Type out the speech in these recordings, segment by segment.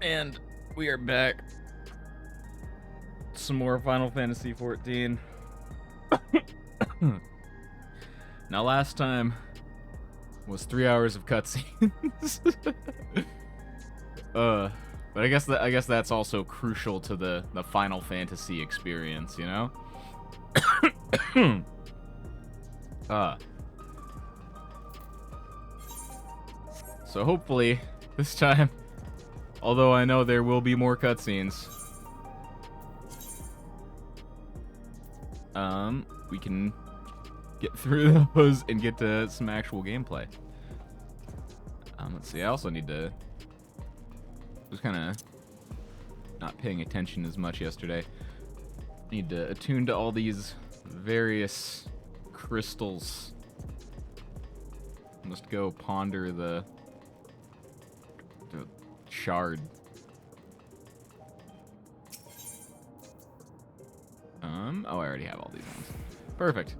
And we are back. Some more Final Fantasy 14. Now, last time was 3 hours of cutscenes. But I guess that's also crucial to the Final Fantasy experience, you know? So hopefully this time, although I know there will be more cutscenes, we can get through those and get to some actual gameplay. Let's see, I also need to... was kind of not paying attention as much yesterday. Need to attune to all these various crystals. Must go ponder the shard. Oh, I already have all these ones. Perfect.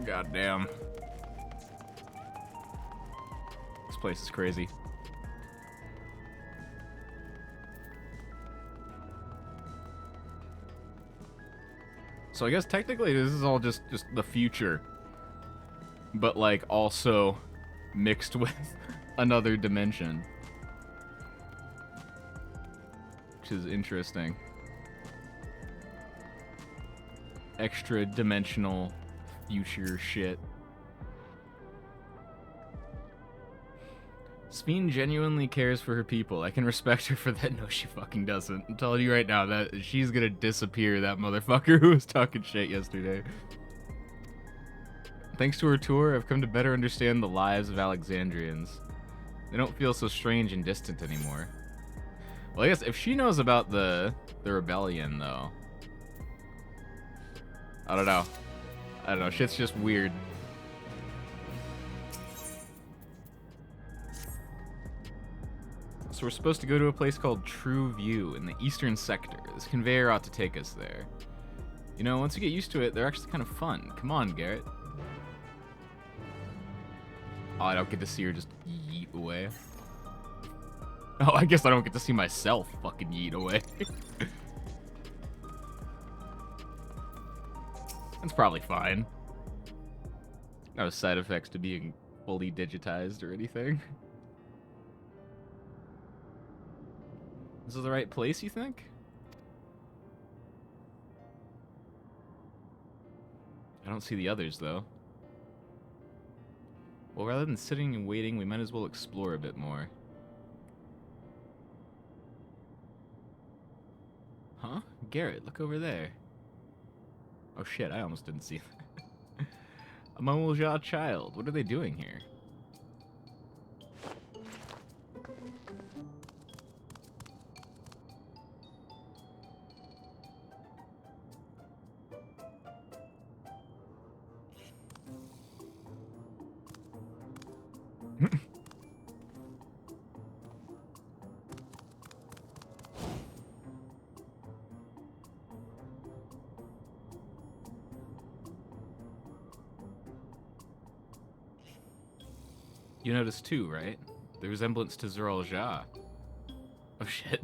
God damn. This place is crazy. So I guess technically this is all just the future, but like also mixed with another dimension, which is interesting. Extra dimensional future shit. Sphene genuinely cares for her people. I can respect her for that. No, she fucking doesn't. I'm telling you right now that she's gonna disappear, that motherfucker who was talking shit yesterday. Thanks to her tour, I've come to better understand the lives of Alexandrians. They don't feel so strange and distant anymore. Well, I guess if she knows about the rebellion, though, I don't know. Shit's just weird. So we're supposed to go to a place called True View in the eastern sector. This conveyor ought to take us there. You know, once you get used to it, they're actually kind of fun. Come on, Garrett. Oh, I don't get to see her just yeet away. Oh, I guess I don't get to see myself fucking yeet away. That's probably fine. No side effects to being fully digitized or anything. This is the right place, you think? I don't see the others, though. Well, rather than sitting and waiting, we might as well explore a bit more. Huh? Garrett, look over there. Oh shit, I almost didn't see that. A Momoja child. What are they doing here? You noticed too, right? The resemblance to Zoral Ja. Oh shit.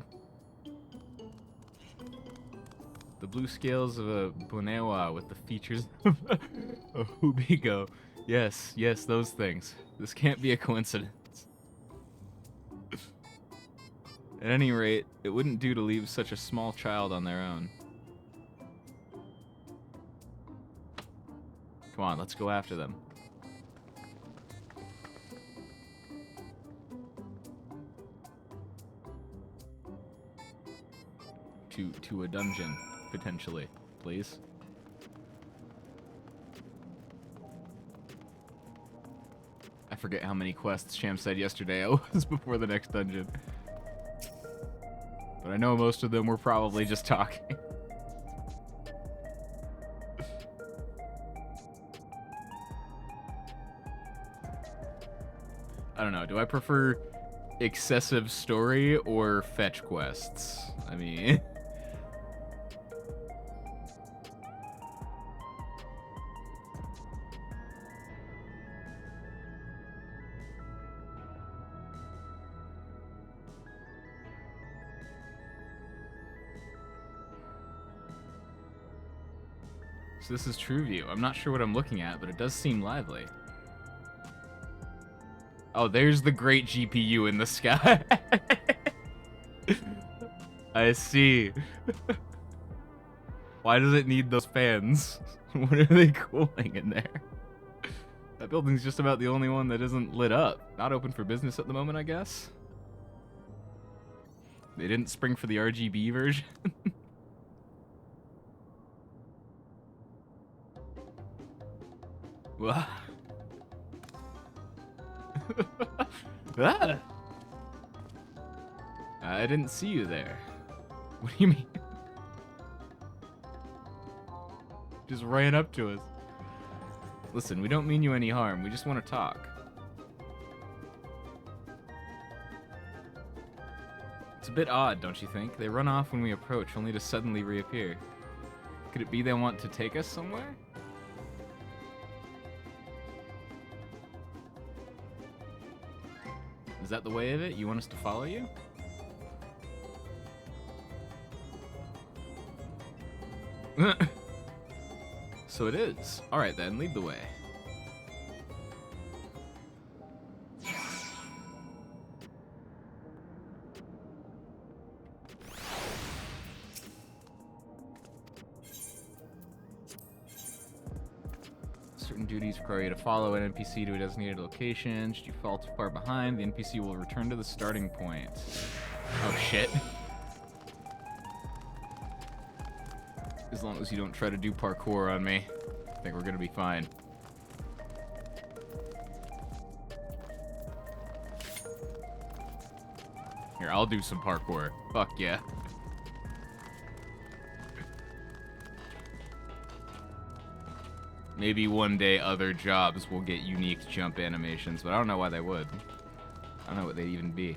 The blue scales of a Bonewa with the features of a Hubigo. Yes, those things. This can't be a coincidence. At any rate, it wouldn't do to leave such a small child on their own. Come on, let's go after them. To a dungeon, potentially, please. I forget how many quests Sham said yesterday I was before the next dungeon. But I know most of them were probably just talking. I don't know. Do I prefer excessive story or fetch quests? I mean... So this is True View. I'm not sure what I'm looking at, but it does seem lively. Oh, there's the great GPU in the sky. I see. Why does it need those fans? What are they cooling in there? That building's just about the only one that isn't lit up. Not open for business at the moment, I guess. They didn't spring for the RGB version. What? Ah! I didn't see you there. What do you mean? Just ran up to us. Listen, we don't mean you any harm. We just want to talk. It's a bit odd, don't you think? They run off when we approach, only to suddenly reappear. Could it be they want to take us somewhere? Is that the way of it? You want us to follow you? So it is. Alright then, lead the way. Certain duties require you to follow an NPC to a designated location. Should you fall too far behind, the NPC will return to the starting point. Oh shit. As long as you don't try to do parkour on me, I think we're gonna be fine. Here, I'll do some parkour. Fuck yeah. Maybe one day other jobs will get unique jump animations, but I don't know why they would. I don't know what they'd even be.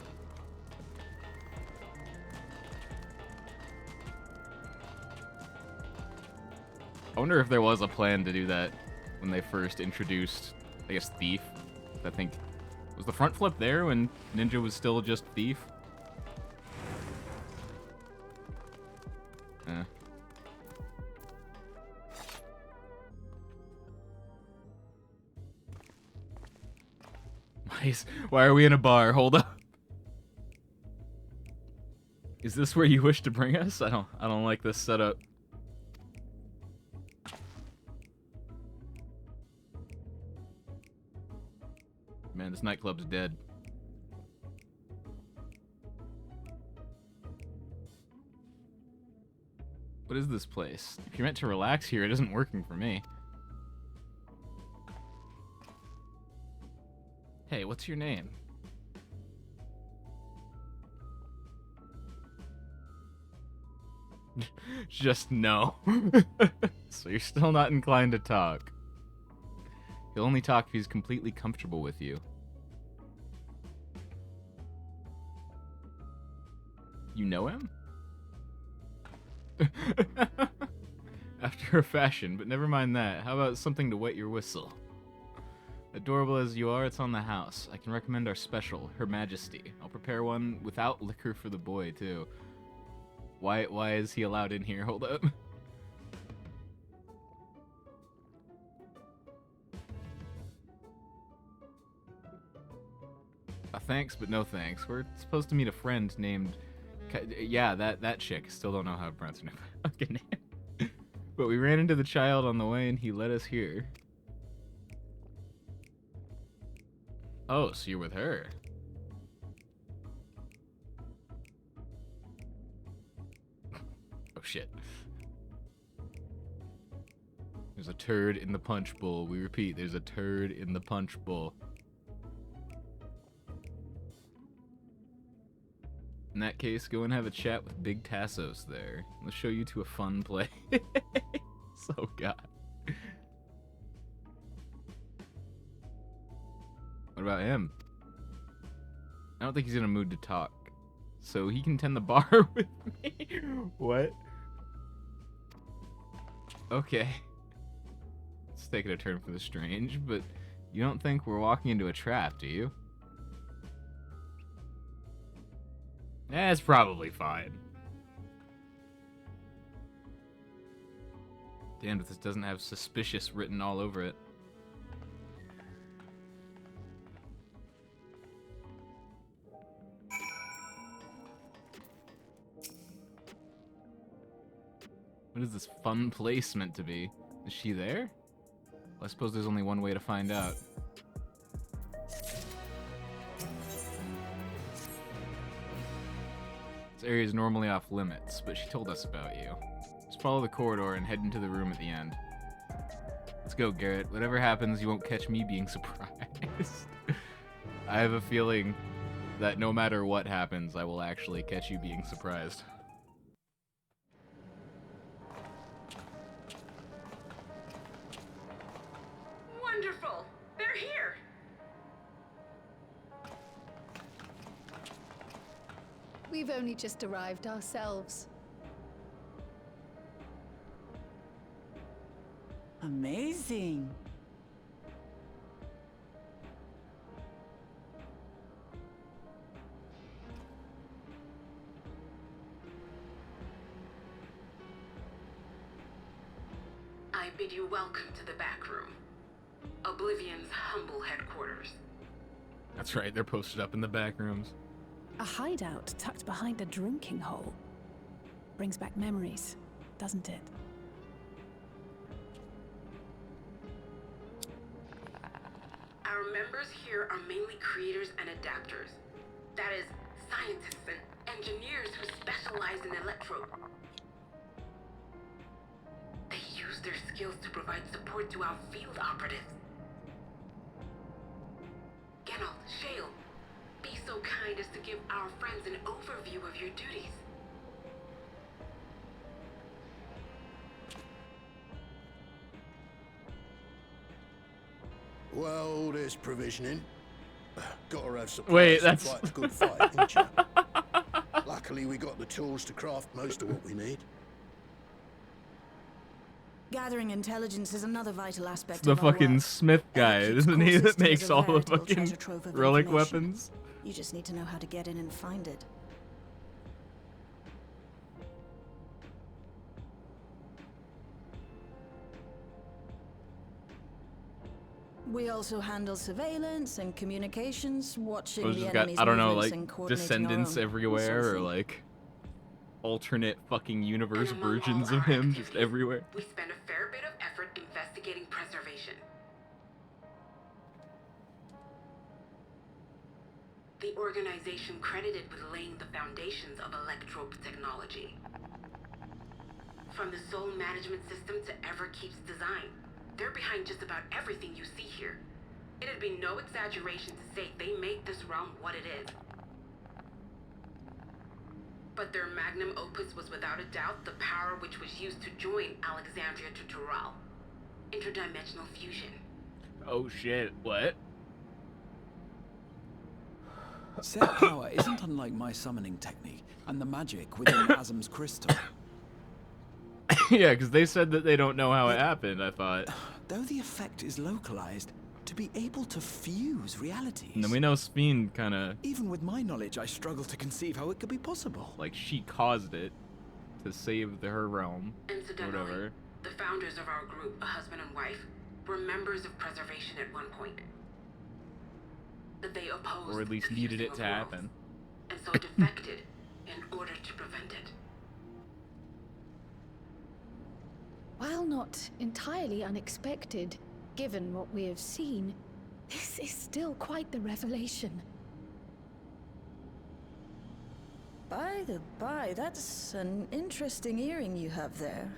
I wonder if there was a plan to do that when they first introduced, I guess, Thief. I think, was the front flip there when Ninja was still just Thief? Eh. Why are we in a bar? Hold up. Is this where you wish to bring us? I don't like this setup. Man, this nightclub's dead. What is this place? If you're meant to relax here, it isn't working for me. Hey, what's your name? Just no. So you're still not inclined to talk. He'll only talk if he's completely comfortable with you. You know him? After a fashion, but never mind that. How about something to wet your whistle? Adorable as you are, it's on the house. I can recommend our special, Her Majesty. I'll prepare one without liquor for the boy, too. Why is he allowed in here? Hold up. Thanks, but no thanks. We're supposed to meet a friend named... Yeah, that chick. Still don't know how to pronounce her name. Fucking name. But we ran into the child on the way and he led us here. Oh, so you're with her. Oh shit. There's a turd in the punch bowl. We repeat, there's a turd in the punch bowl. In that case, go and have a chat with Big Tassos there. Let's show you to a fun place. So God. What about him? I don't think he's in a mood to talk. So he can tend the bar with me. What? Okay. It's taking a turn for the strange, but you don't think we're walking into a trap, do you? Eh, it's probably fine. Damn, if this doesn't have suspicious written all over it. What is this fun place meant to be? Is she there? Well, I suppose there's only one way to find out. This area is normally off limits, but she told us about you. Just follow the corridor and head into the room at the end. Let's go, Garrett. Whatever happens, you won't catch me being surprised. I have a feeling that no matter what happens, I will actually catch you being surprised. Wonderful! They're here! We've only just arrived ourselves. Amazing. I bid you welcome to the back room. Oblivion's humble headquarters. That's right, they're posted up in the back rooms. A hideout tucked behind a drinking hole. Brings back memories, doesn't it? Our members here are mainly creators and adapters. That is, scientists and engineers who specialize in electro. They use their skills to provide support to our field operatives. Geralt, Shale, be so kind as to give our friends an overview of your duties. Well, there's provisioning. Gotta have supplies. Wait, to that's... fight a good fight, ain't ya? Luckily, we got the tools to craft most of what we need. Gathering intelligence is another vital aspect The of our fucking work. Smith guy, And it keeps isn't he, core that systems makes a all the veritable fucking treasure trove of relic information. weapons? You just need to know how to get in and find it. We also handle surveillance and communications, watching Or the just got, enemy's I don't know, movements like, and coordinating our descendants own. everywhere, or Something. like alternate fucking universe And among versions all of our him just activities, everywhere. We spend a fair bit of effort investigating preservation. The organization credited with laying the foundations of electrope technology. From the soul management system to Everkeep's design, they're behind just about everything you see here. It'd be no exaggeration to say they make this realm what it is. But their magnum opus was without a doubt the power which was used to join Alexandria to Tural. Interdimensional fusion. Oh shit, what? Set power isn't unlike my summoning technique and the magic within Asm's crystal. Yeah, because they said that they don't know how it happened, I thought. Though the effect is localized, to be able to fuse realities. And then we know Speen kind of, Even with my knowledge, I struggle to conceive how it could be possible. like, she caused it to save her realm. Incidentally, Whatever. the founders of our group, a husband and wife, were members of preservation at one point. That they opposed Or at least the needed fusing it of to worlds, happen. and so defected in order to prevent it. While not entirely unexpected, given what we have seen, this is still quite the revelation. By the by, that's an interesting earring you have there.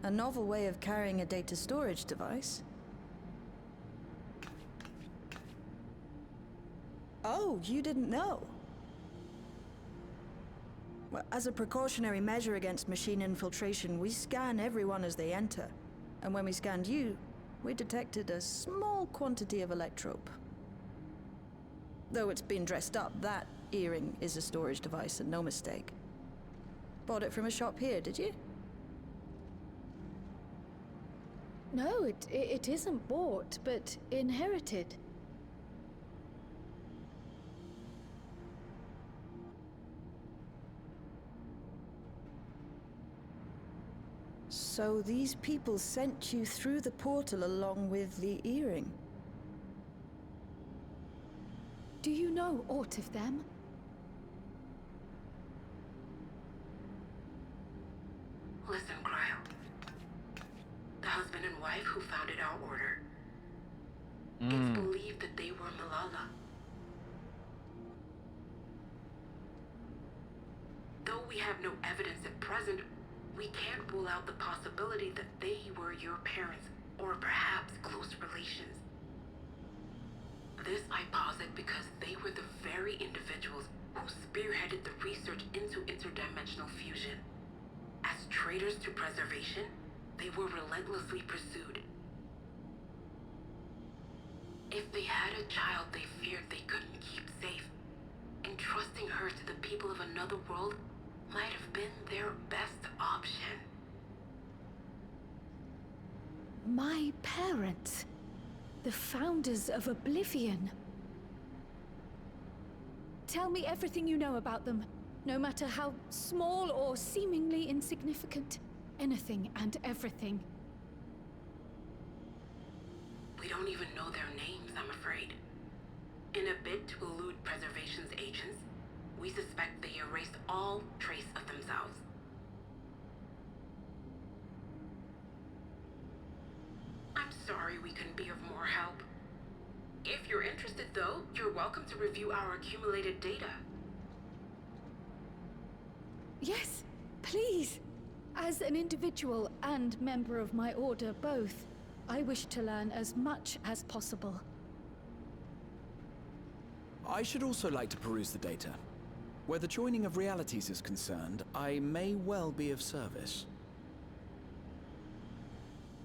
A novel way of carrying a data storage device. Oh, you didn't know? Well, as a precautionary measure against machine infiltration, we scan everyone as they enter. And when we scanned you, we detected a small quantity of electrope. Though it's been dressed up, that earring is a storage device and no mistake. Bought it from a shop here, did you? No, it isn't bought, but inherited. So these people sent you through the portal along with the earring? Do you know aught of them? Listen, Cryo. The husband and wife who founded our order. It's believed that they were Malala. Though we have no evidence at present, we can't rule out the possibility that they were your parents, or perhaps close relations. This I posit because they were the very individuals who spearheaded the research into interdimensional fusion. As traitors to preservation, they were relentlessly pursued. If they had a child they feared they couldn't keep safe, entrusting her to the people of another world might have been their best option. My parents. The founders of Oblivion. Tell me everything you know about them, no matter how small or seemingly insignificant. Anything and everything. We don't even know their names, I'm afraid. In a bid to elude preservation's agents, we suspect they erased all trace of themselves. I'm sorry we couldn't be of more help. If you're interested, though, you're welcome to review our accumulated data. Yes, please. As an individual and member of my order both, I wish to learn as much as possible. I should also like to peruse the data. Where the joining of realities is concerned, I may well be of service.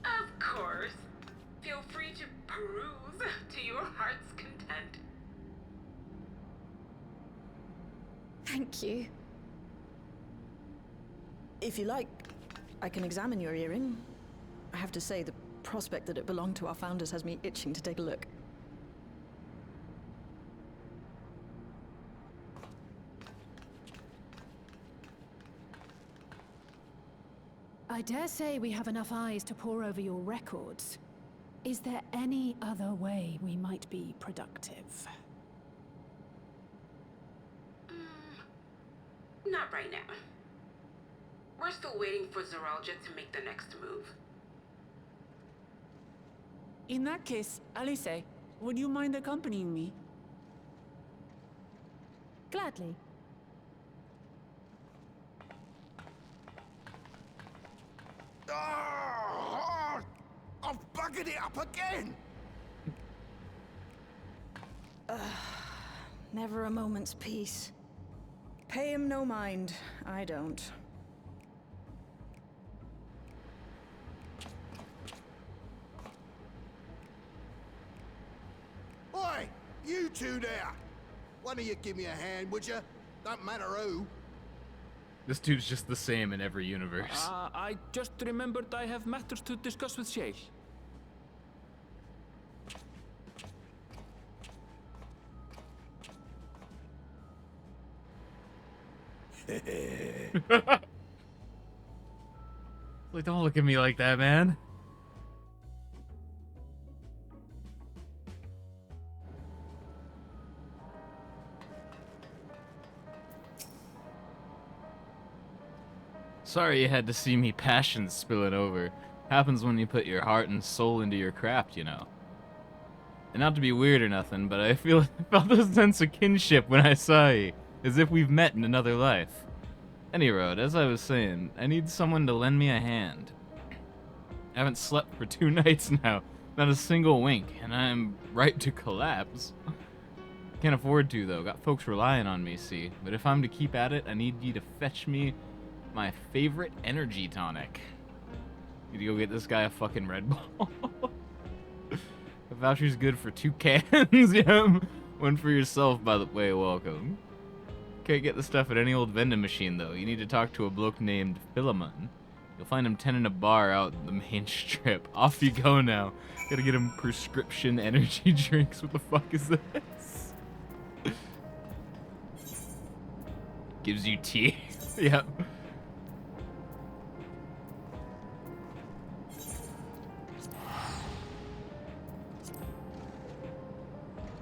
Of course. Feel free to peruse to your heart's content. Thank you. If you like, I can examine your earring. I have to say, the prospect that it belonged to our founders has me itching to take a look. I dare say we have enough eyes to pore over your records. Is there any other way we might be productive? Not right now. We're still waiting for Zoralja to make the next move. In that case, Alice, would you mind accompanying me? Gladly. Ah! I've buggered it up again! Never a moment's peace. Pay him no mind. I don't. Oi! You two there! One of you give me a hand, would you? Don't matter who. This dude's just the same in every universe. I just remembered I have matters to discuss with Shay. Like, don't look at me like that, man. Sorry you had to see me passion spilling over. Happens when you put your heart and soul into your craft, you know. And not to be weird or nothing, but I felt a sense of kinship when I saw you, as if we've met in another life. Any road, as I was saying, I need someone to lend me a hand. I haven't slept for 2 nights now, not a single wink, and I'm right to collapse. Can't afford to, though. Got folks relying on me, see. But if I'm to keep at it, I need you to fetch me my favorite energy tonic. Need to go get this guy a fucking Red Bull. The voucher's good for 2 cans. Yeah, One for yourself, by the way, welcome. Can't get the stuff at any old vending machine, though. You need to talk to a bloke named Philemon. You'll find him tending a bar out in the main strip. Off you go now. Gotta get him prescription energy drinks. What the fuck is this? Gives you tea. Yep.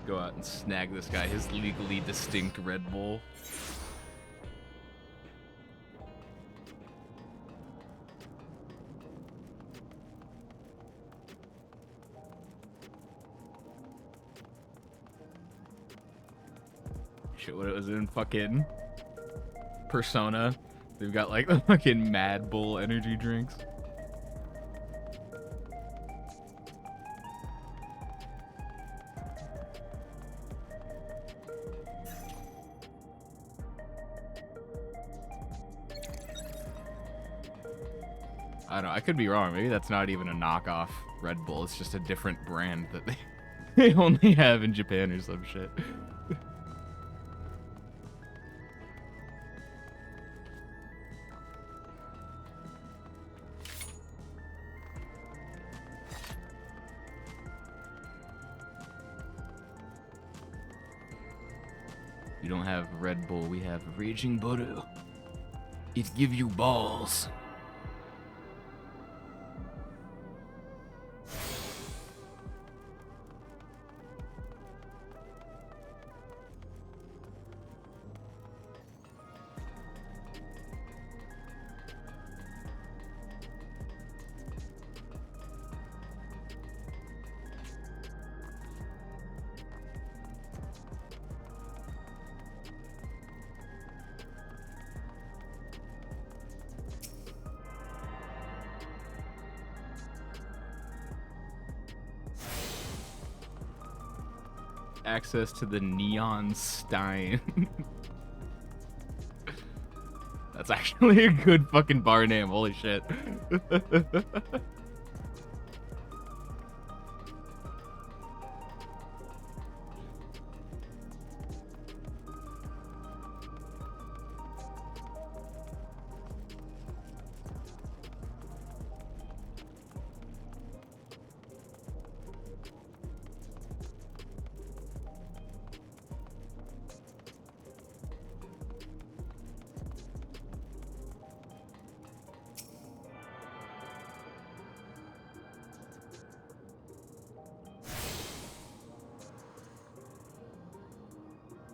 Go out and snag this guy his legally distinct Red Bull. Shit, what it was in fucking Persona. They've got like the fucking Mad Bull energy drinks. I don't know, I could be wrong. Maybe that's not even a knockoff Red Bull. It's just a different brand that they only have in Japan or some shit. You don't have Red Bull, we have Raging Butter. It give you balls. Access to the Neon Stein. That's actually a good fucking bar name, holy shit.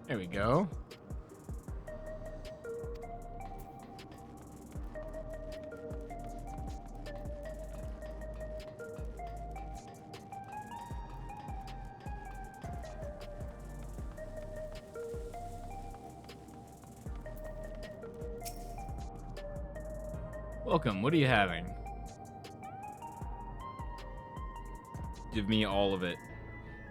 There we go. Welcome, what are you having? Give me all of it.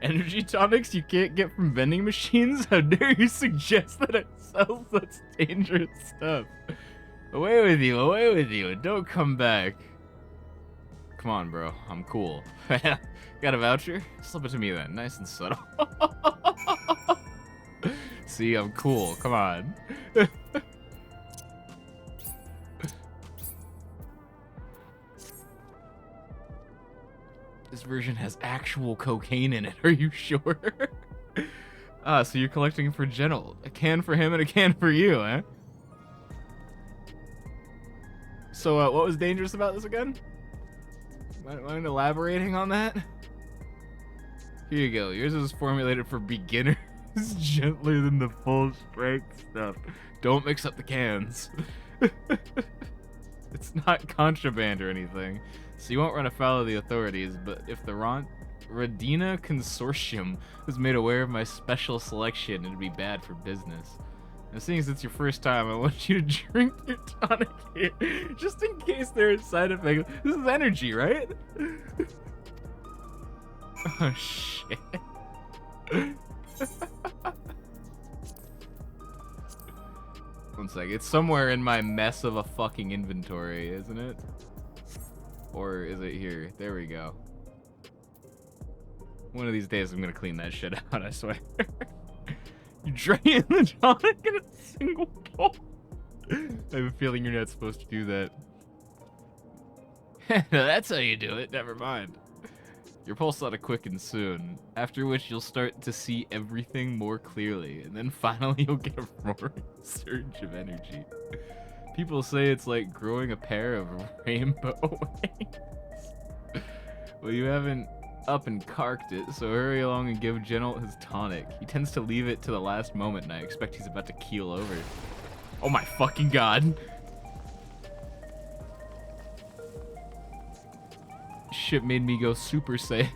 Energy tonics you can't get from vending machines? How dare you suggest that I sell such dangerous stuff? Away with you, and don't come back. Come on, bro, I'm cool. Got a voucher? Slip it to me then, nice and subtle. See, I'm cool, come on. This version has actual cocaine in it, are you sure? Ah, so you're collecting for General. A can for him and a can for you, eh? So, what was dangerous about this again? Mind elaborating on that? Here you go. Yours is formulated for beginners, gentler than the full strength stuff. Don't mix up the cans. It's not contraband or anything, so you won't run afoul of the authorities, but if the Radina Consortium was made aware of my special selection, it'd be bad for business. And seeing as it's your first time, I want you to drink your tonic here, just in case there are side effects. This is energy, right? Oh, shit. One sec, it's somewhere in my mess of a fucking inventory, isn't it? Or is it here? There we go. One of these days I'm gonna clean that shit out, I swear. You drain the tonic in a single pull. I have a feeling you're not supposed to do that. That's how you do it. Never mind. Your pulse ought to quicken soon, after which you'll start to see everything more clearly, and then finally you'll get a roaring surge of energy. People say it's like growing a pair of rainbow wings. Well, you haven't up and carked it, so hurry along and give General his tonic. He tends to leave it to the last moment, and I expect he's about to keel over. Oh my fucking god. Shit made me go Super Saiyan.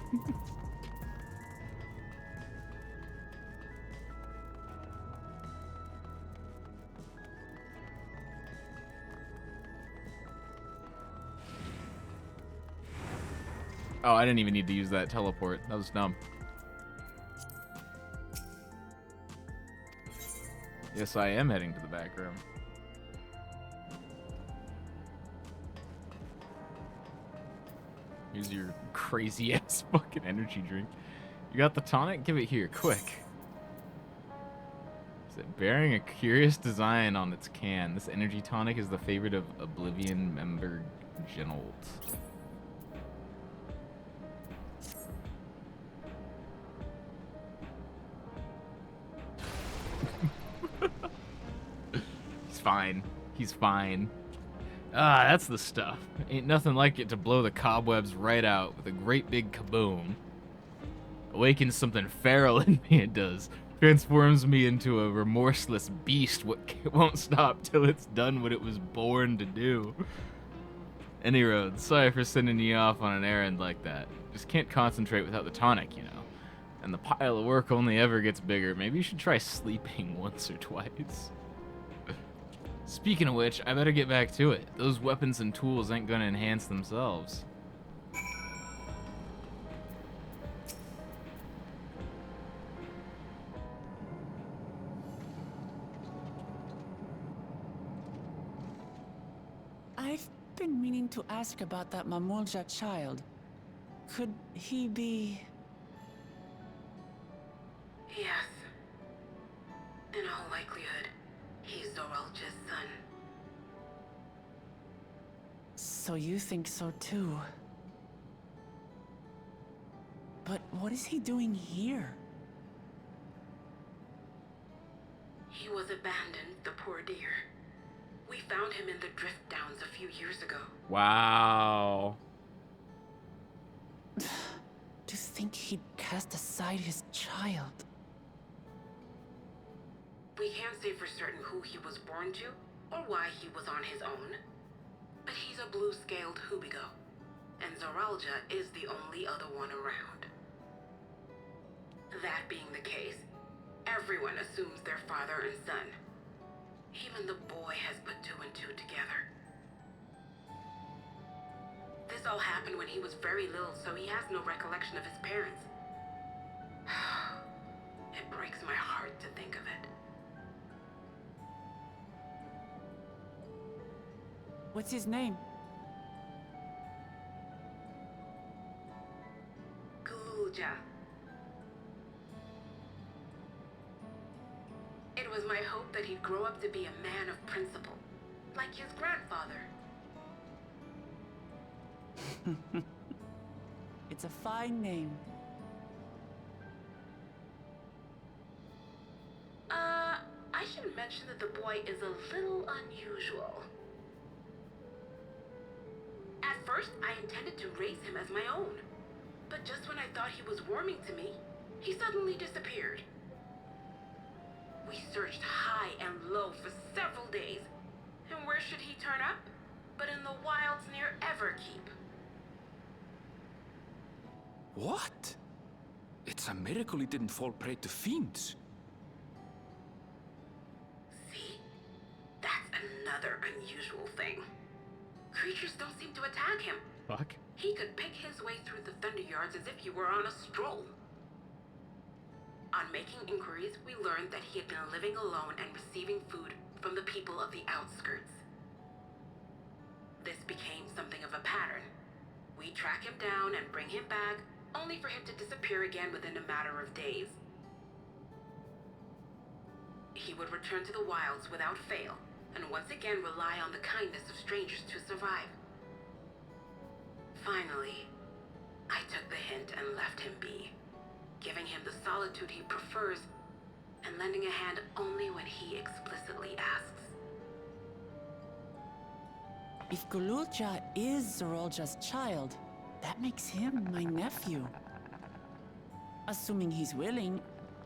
Oh, I didn't even need to use that teleport. That was dumb. Yes, I am heading to the back room. Here's your crazy ass fucking energy drink. You got the tonic? Give it here, quick. Is it bearing a curious design on its can? This energy tonic is the favorite of Oblivion member Genold. He's fine. He's fine. Ah, that's the stuff. Ain't nothing like it to blow the cobwebs right out with a great big kaboom. Awakens something feral in me, it does. Transforms me into a remorseless beast what won't stop till it's done what it was born to do. Any road, sorry for sending you off on an errand like that. Just can't concentrate without the tonic, you know. And the pile of work only ever gets bigger. Maybe you should try sleeping once or twice. Speaking of which, I better get back to it. Those weapons and tools ain't gonna enhance themselves. I've been meaning to ask about that Mamulja child. Could he be... Yes. In all likelihood, he's Zoralja's son. So you think so too? But what is he doing here? He was abandoned, the poor dear. We found him in the drift downs a few years ago. Wow. To think he'd cast aside his child. We can't say for certain who he was born to, or why he was on his own. But he's a blue-scaled Hubigo, and Zoralja is the only other one around. That being the case, everyone assumes they're father and son. Even the boy has put two and two together. This all happened when he was very little, so he has no recollection of his parents. It breaks my heart to think of it. What's his name? Gulja. It was my hope that he'd grow up to be a man of principle, like his grandfather. It's a fine name. I should mention that the boy is a little unusual. At first, I intended to raise him as my own, but just when I thought he was warming to me, he suddenly disappeared. We searched high and low for several days, and where should he turn up? But in the wilds near Everkeep. What? It's a miracle he didn't fall prey to fiends. See? That's another unusual thing. Creatures don't seem to attack him. Fuck. He could pick his way through the Thunder Yards as if he were on a stroll. On making inquiries, we learned that he had been living alone and receiving food from the people of the outskirts. This became something of a pattern. We track him down and bring him back, only for him to disappear again within a matter of days. he would return to the wilds without fail, and once again rely on the kindness of strangers to survive. Finally, I took the hint and left him be, giving him the solitude he prefers and lending a hand only when he explicitly asks. If Gululja is Zorolja's child, that makes him my nephew. Assuming he's willing,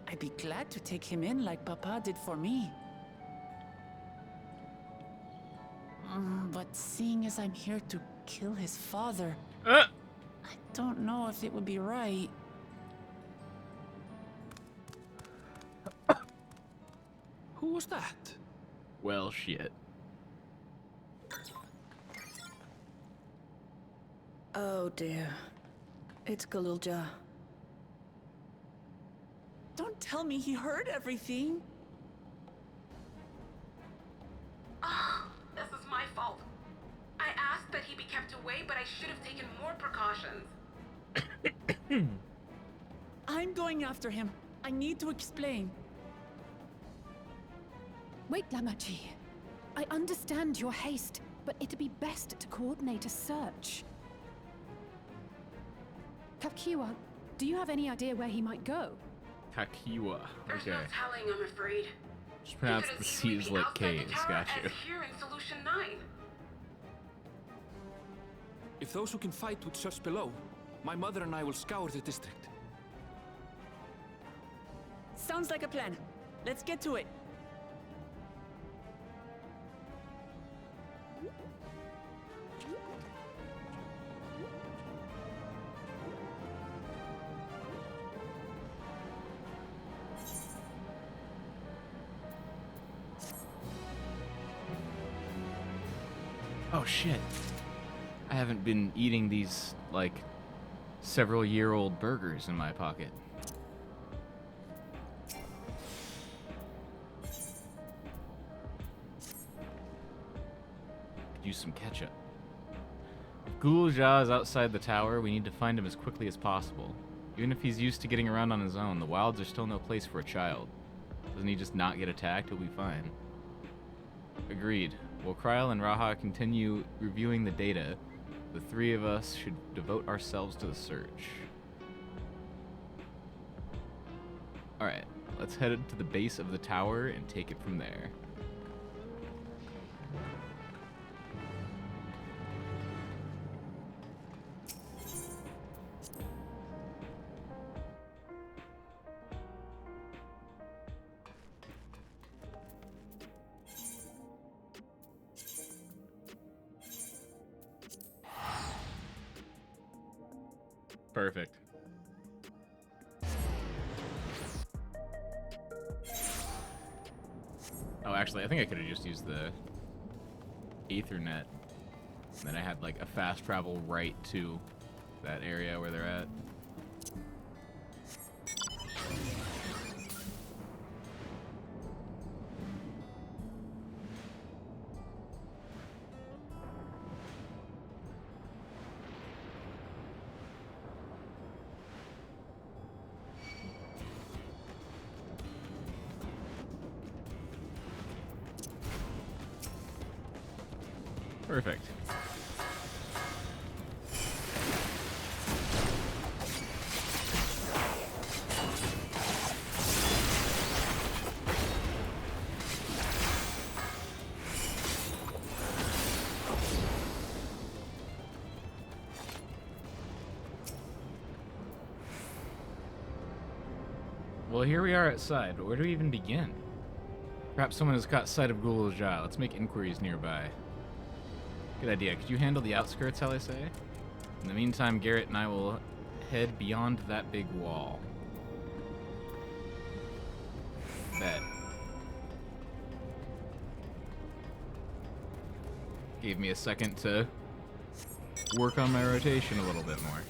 I'd be glad to take him in like Papa did for me. But seeing as I'm here to kill his father, I don't know if it would be right. Who was that? Well, shit. Oh dear. It's Gululja. Don't tell me he heard everything. Ah, this is my fault. I asked that he be kept away, but I should have taken more precautions. I'm going after him. I need to explain. Wait, Lamachi. I understand your haste, but it'd be best to coordinate a search. Kakiwa, do you have any idea where he might go? Kakiwa. There's Okay. no telling, I'm afraid. Just pronounce He could the as easily C's be like outside the K's. tower Got you. as here in Solution 9. If those who can fight would search below, my mother and I will scour the district. Sounds like a plan. Let's get to it. Oh shit. I haven't been eating these, like, several-year-old burgers in my pocket. Could use some ketchup. If Gululja is outside the tower, we need to find him as quickly as possible. Even if he's used to getting around on his own, the wilds are still no place for a child. Doesn't he just not get attacked? He'll be fine. Agreed. While Kryl and Raha continue reviewing the data, the three of us should devote ourselves to the search. Alright, let's head to the base of the tower and take it from there. Perfect. Oh, actually, I think I could have just used the Ethernet. And then I had, like, a fast travel right to that area where they're at. Perfect. Well, here we are outside, but where do we even begin? Perhaps someone has caught sight of Gululja. Let's make inquiries nearby. Good idea. Could you handle the outskirts, shall I say? In the meantime, Garrett and I will head beyond that big wall. Bet. Gave me a second to work on my rotation a little bit more.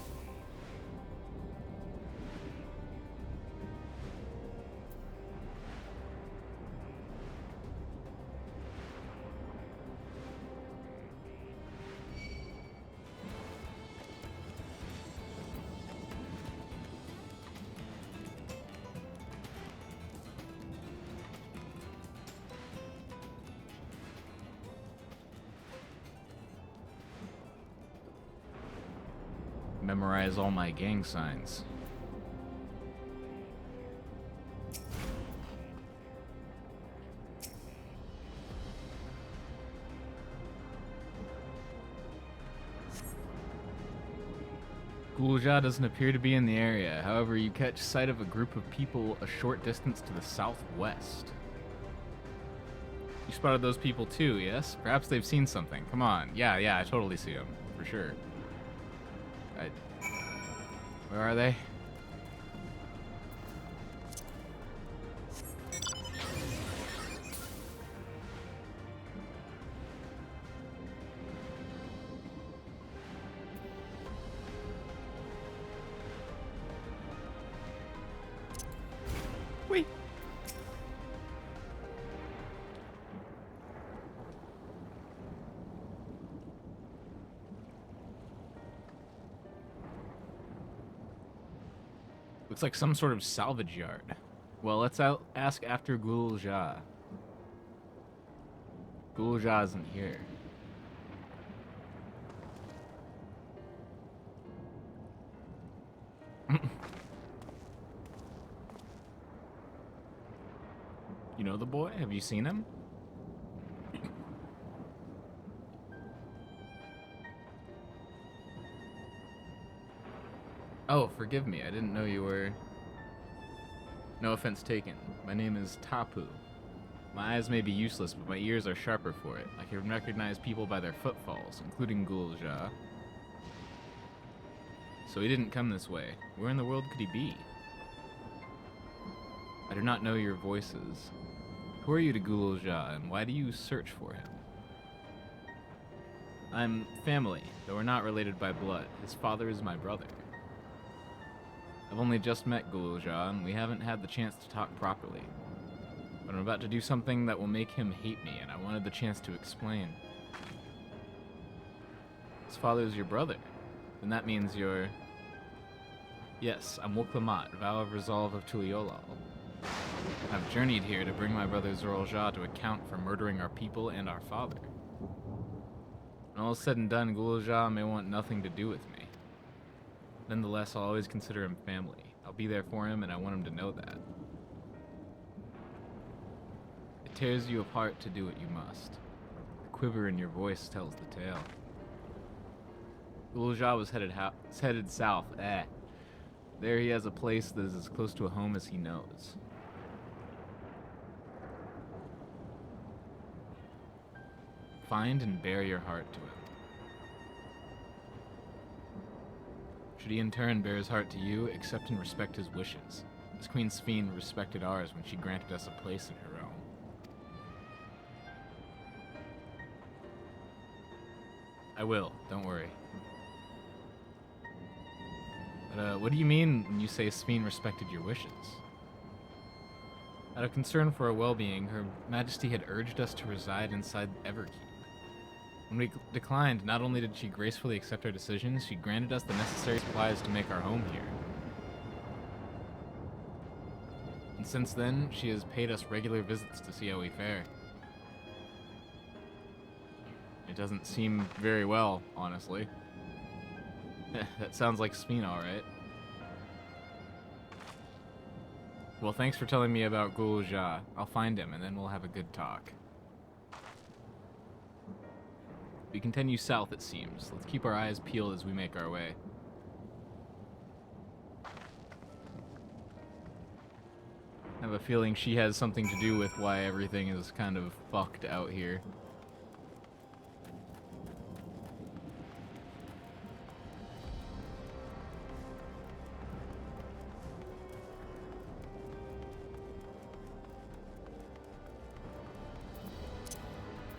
memorize all my gang signs. Gulja doesn't appear to be in the area. However, you catch sight of a group of people a short distance to the southwest. You spotted those people too, yes? Perhaps they've seen something. Come on. Yeah, I totally see them. For sure. Where are they? Wait. Looks like some sort of salvage yard. Well, let's ask after Gulja. Gulja isn't here. You know the boy? Have you seen him? Oh, forgive me. I didn't know you were... No offense taken. My name is Tapu. My eyes may be useless, but my ears are sharper for it. I can recognize people by their footfalls, including Gulja. So he didn't come this way. Where in the world could he be? I do not know your voices. Who are you to Gulja, and why do you search for him? I'm family, though we're not related by blood. His father is my brother. I've only just met Gulja, and we haven't had the chance to talk properly. But I'm about to do something that will make him hate me, and I wanted the chance to explain. His father's your brother. Then that means you're... Yes, I'm Woklamat, vow of resolve of Tuliolal. I've journeyed here to bring my brother Zorolja to account for murdering our people and our father. When all is said and done, Gulja may want nothing to do with me. Nonetheless, I'll always consider him family. I'll be there for him, and I want him to know that. It tears you apart to do what you must. The quiver in your voice tells the tale. Gulja was headed south. There he has a place that is as close to a home as he knows. Find and bear your heart to him. Should he in turn bear his heart to you, accept and respect his wishes, as Queen Sphene respected ours when she granted us a place in her realm. I will, don't worry. But, what do you mean when you say Sphene respected your wishes? Out of concern for our well-being, Her Majesty had urged us to reside inside Everkeep. When we declined, not only did she gracefully accept our decisions, she granted us the necessary supplies to make our home here. And since then, she has paid us regular visits to see how we fare. It doesn't seem very well, honestly. That sounds like Sphene, alright. Well, thanks for telling me about Gulja. I'll find him, and then we'll have a good talk. We continue south, it seems. Let's keep our eyes peeled as we make our way. I have a feeling she has something to do with why everything is kind of fucked out here.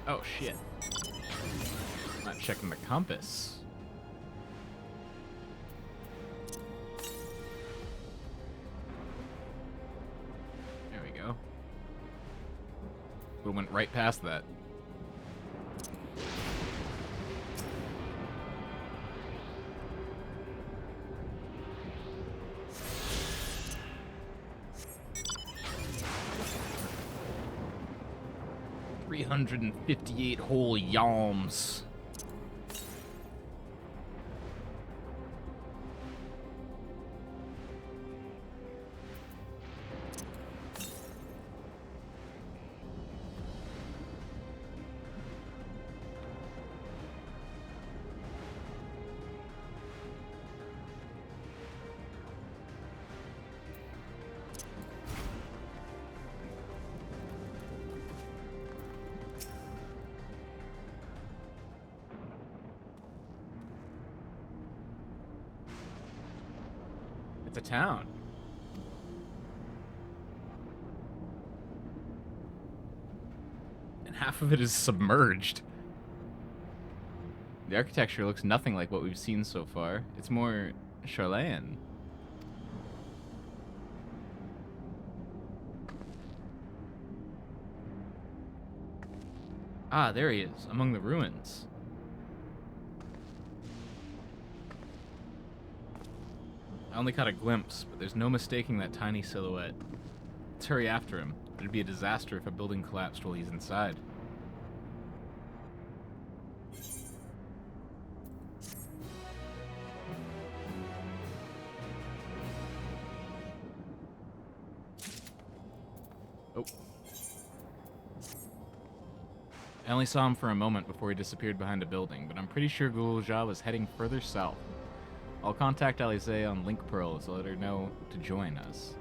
Oh shit. Not checking the compass. There we go. We went right past that. $358 whole yalms. It's a town. And half of it is submerged. The architecture looks nothing like what we've seen so far. It's more Charlayan. Ah, there he is, among the ruins. I only caught a glimpse, but there's no mistaking that tiny silhouette. Let's hurry after him. It'd be a disaster if a building collapsed while he's inside. Oh. I only saw him for a moment before he disappeared behind a building, but I'm pretty sure Gulja was heading further south. I'll contact Alice on Link Pearl to let her know to join us.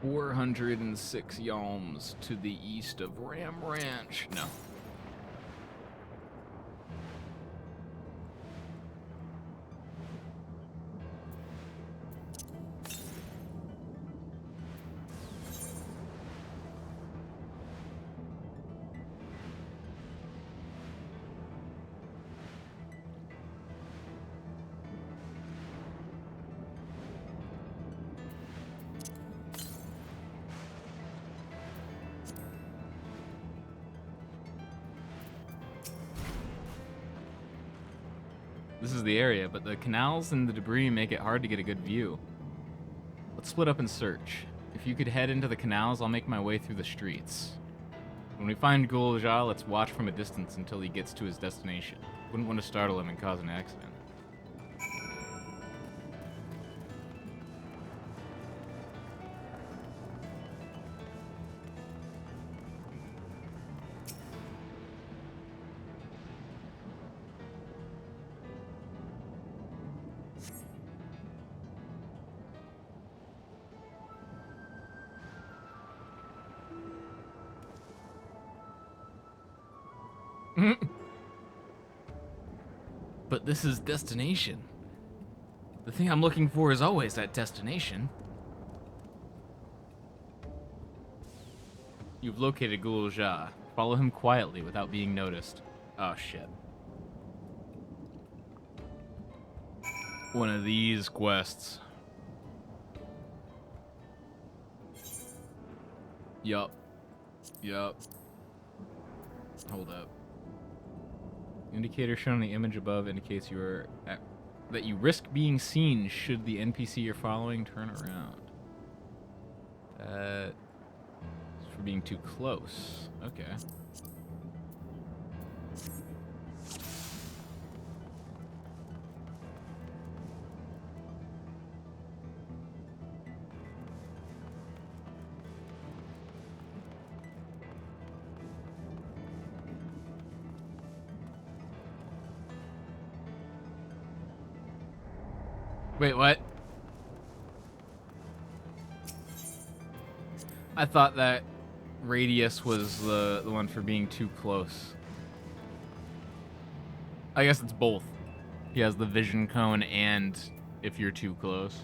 "406 yalms to the east of Ram Ranch." No. This is the area, but the canals and the debris make it hard to get a good view. Let's split up and search. If you could head into the canals, I'll make my way through the streets. When we find Gulja, let's watch from a distance until he gets to his destination. Wouldn't want to startle him and cause an accident. But this is destination. The thing I'm looking for is always that destination. You've located Gulja. Follow him quietly without being noticed. Oh shit. One of these quests. Yup. Hold up. Indicator shown on the image above indicates that you risk being seen should the NPC you're following turn around. For being too close. Okay. Wait, what? I thought that radius was the one for being too close. I guess it's both. He has the vision cone and if you're too close.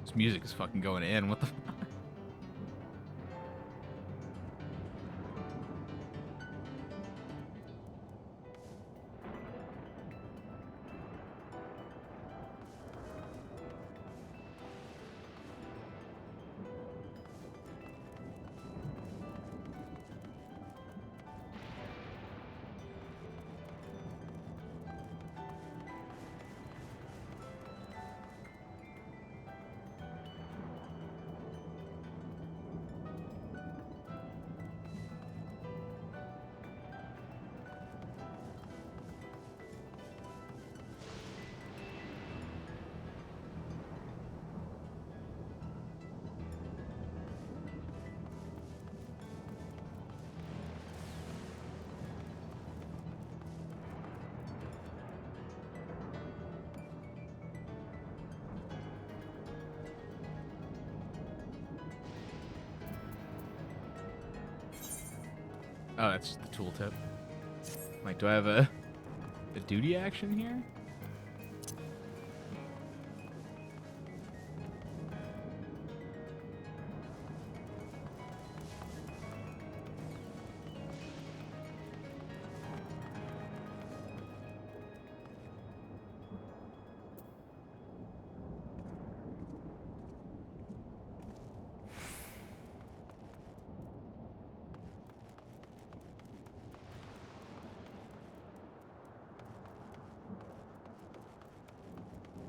This music is fucking going in. What the fuck? Oh, that's the tooltip. Like, do I have a duty action here?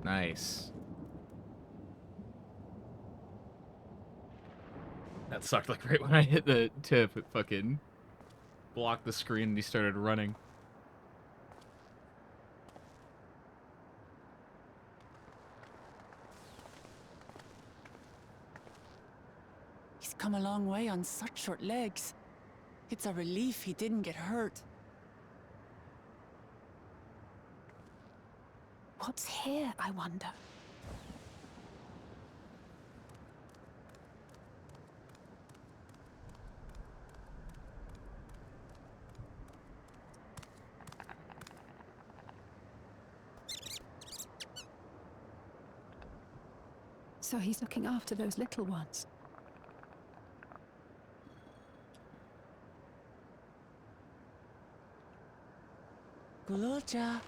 Nice. That sucked. Like right when I hit the tip, it fucking blocked the screen and he started running. He's come a long way on such short legs. It's a relief he didn't get hurt. What's here, I wonder? So he's looking after those little ones. Gululja.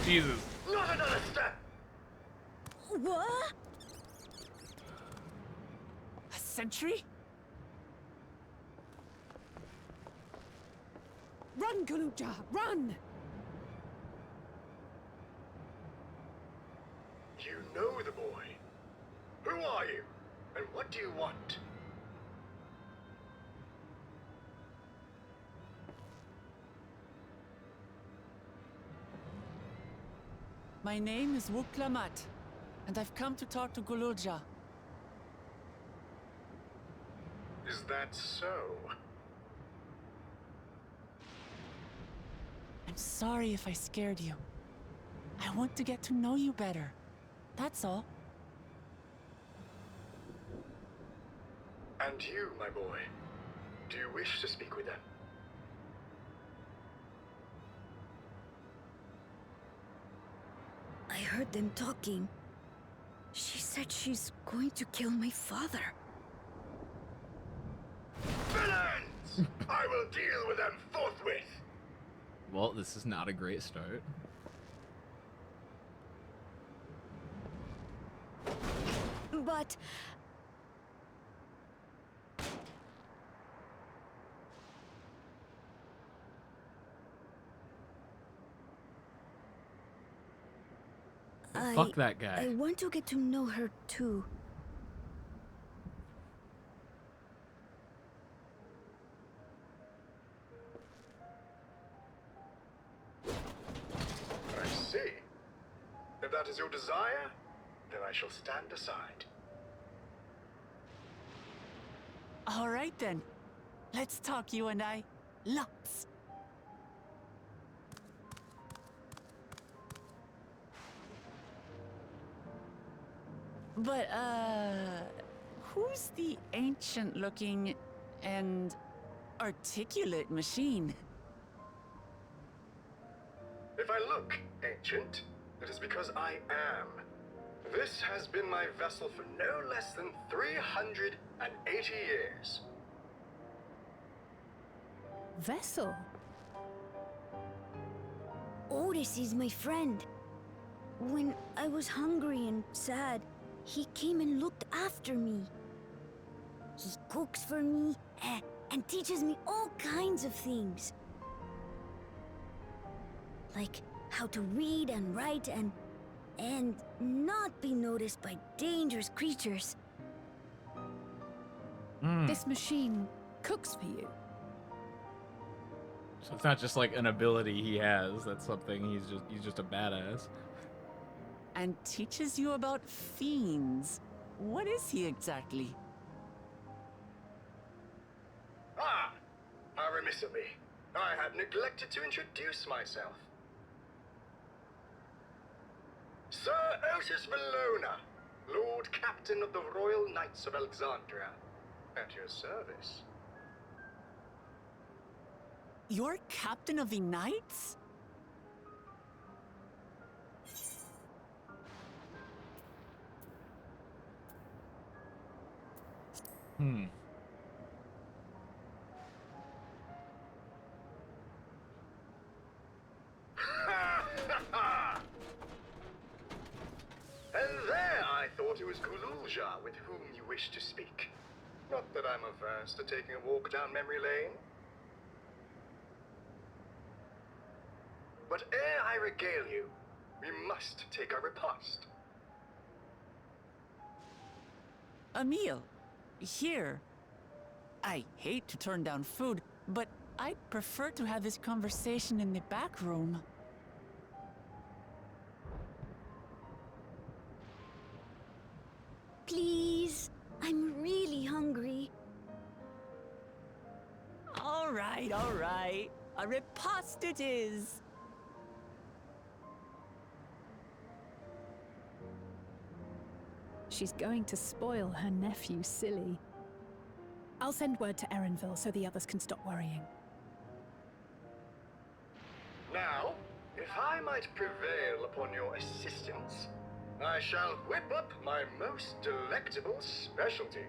Jesus. Not another step! What? A sentry? Run, Gululja, run! You know the boy. Who are you? And what do you want? My name is Wuklamat, and I've come to talk to Gululja. Is that so? I'm sorry if I scared you. I want to get to know you better. That's all. And you, my boy, do you wish to speak with them? I heard them talking. She said she's going to kill my father. Villains! I will deal with them forthwith! Well, this is not a great start. But... Fuck that guy. I want to get to know her too. I see. If that is your desire, then I shall stand aside. All right then. Let's talk, you and I. Lots. But, who's the ancient-looking and articulate machine? If I look ancient, it is because I am. This has been my vessel for no less than 380 years. Vessel? Otis is my friend. When I was hungry and sad, he came and looked after me. He cooks for me and teaches me all kinds of things. Like how to read and write and not be noticed by dangerous creatures. This machine cooks for you. So it's not just like an ability he has. That's something he's just a badass. And teaches you about fiends. What is he exactly? Ah! How remiss of me. I had neglected to introduce myself. Sir Otis Valona, Lord Captain of the Royal Knights of Alexandria, at your service. You're captain of the knights? And there I thought it was Kululja with whom you wished to speak. Not that I'm averse to taking a walk down memory lane. But ere I regale you, we must take our repast. A meal. Here. I hate to turn down food, but I'd prefer to have this conversation in the back room. Please, I'm really hungry. All right, all right. A repast it is. She's going to spoil her nephew silly. I'll send word to Erenville so the others can stop worrying. Now, if I might prevail upon your assistance, I shall whip up my most delectable specialty.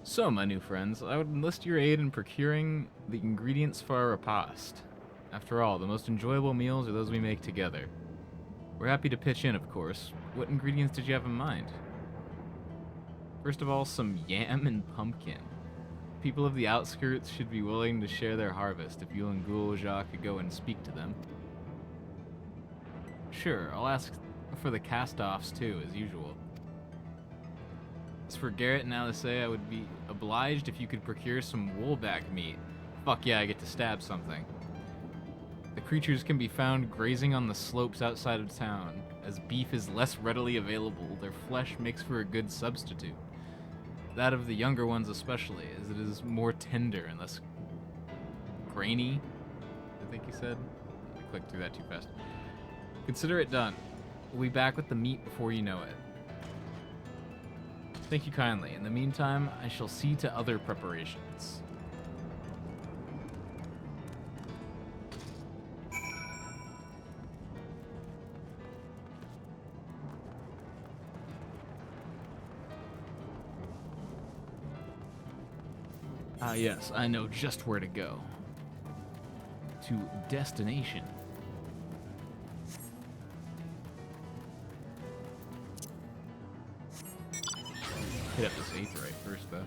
So, my new friends, I would enlist your aid in procuring the ingredients for our repast. After all, the most enjoyable meals are those we make together. We're happy to pitch in, of course. What ingredients did you have in mind? First of all, some yam and pumpkin. People of the outskirts should be willing to share their harvest if you and Gulja could go and speak to them. Sure, I'll ask for the cast-offs too, as usual. As for Garrett and Alice, I would be obliged if you could procure some woolback meat. Fuck yeah, I get to stab something. The creatures can be found grazing on the slopes outside of town. As beef is less readily available, their flesh makes for a good substitute. That of the younger ones especially, as it is more tender and less grainy, I think you said. I clicked through that too fast. Consider it done. We'll be back with the meat before you know it. Thank you kindly. In the meantime, I shall see to other preparations. Ah, yes, I know just where to go. To destination. Hit up this aetheryte first, though.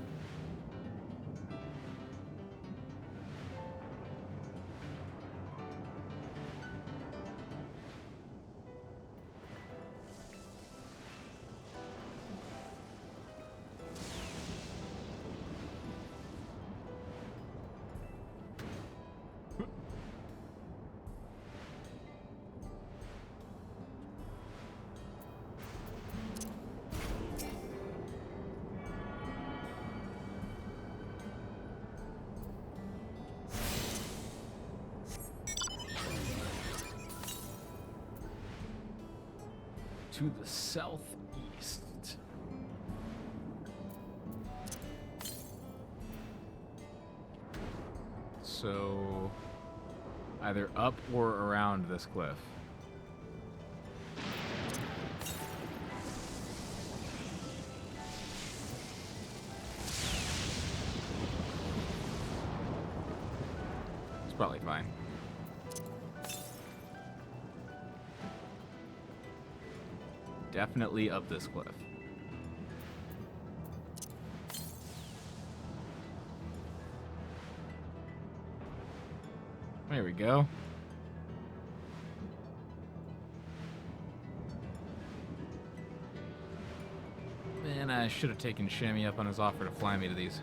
To the southeast. So, either up or around this cliff. It's probably fine. Definitely up this cliff. There we go. Man, I should have taken Shammy up on his offer to fly me to these.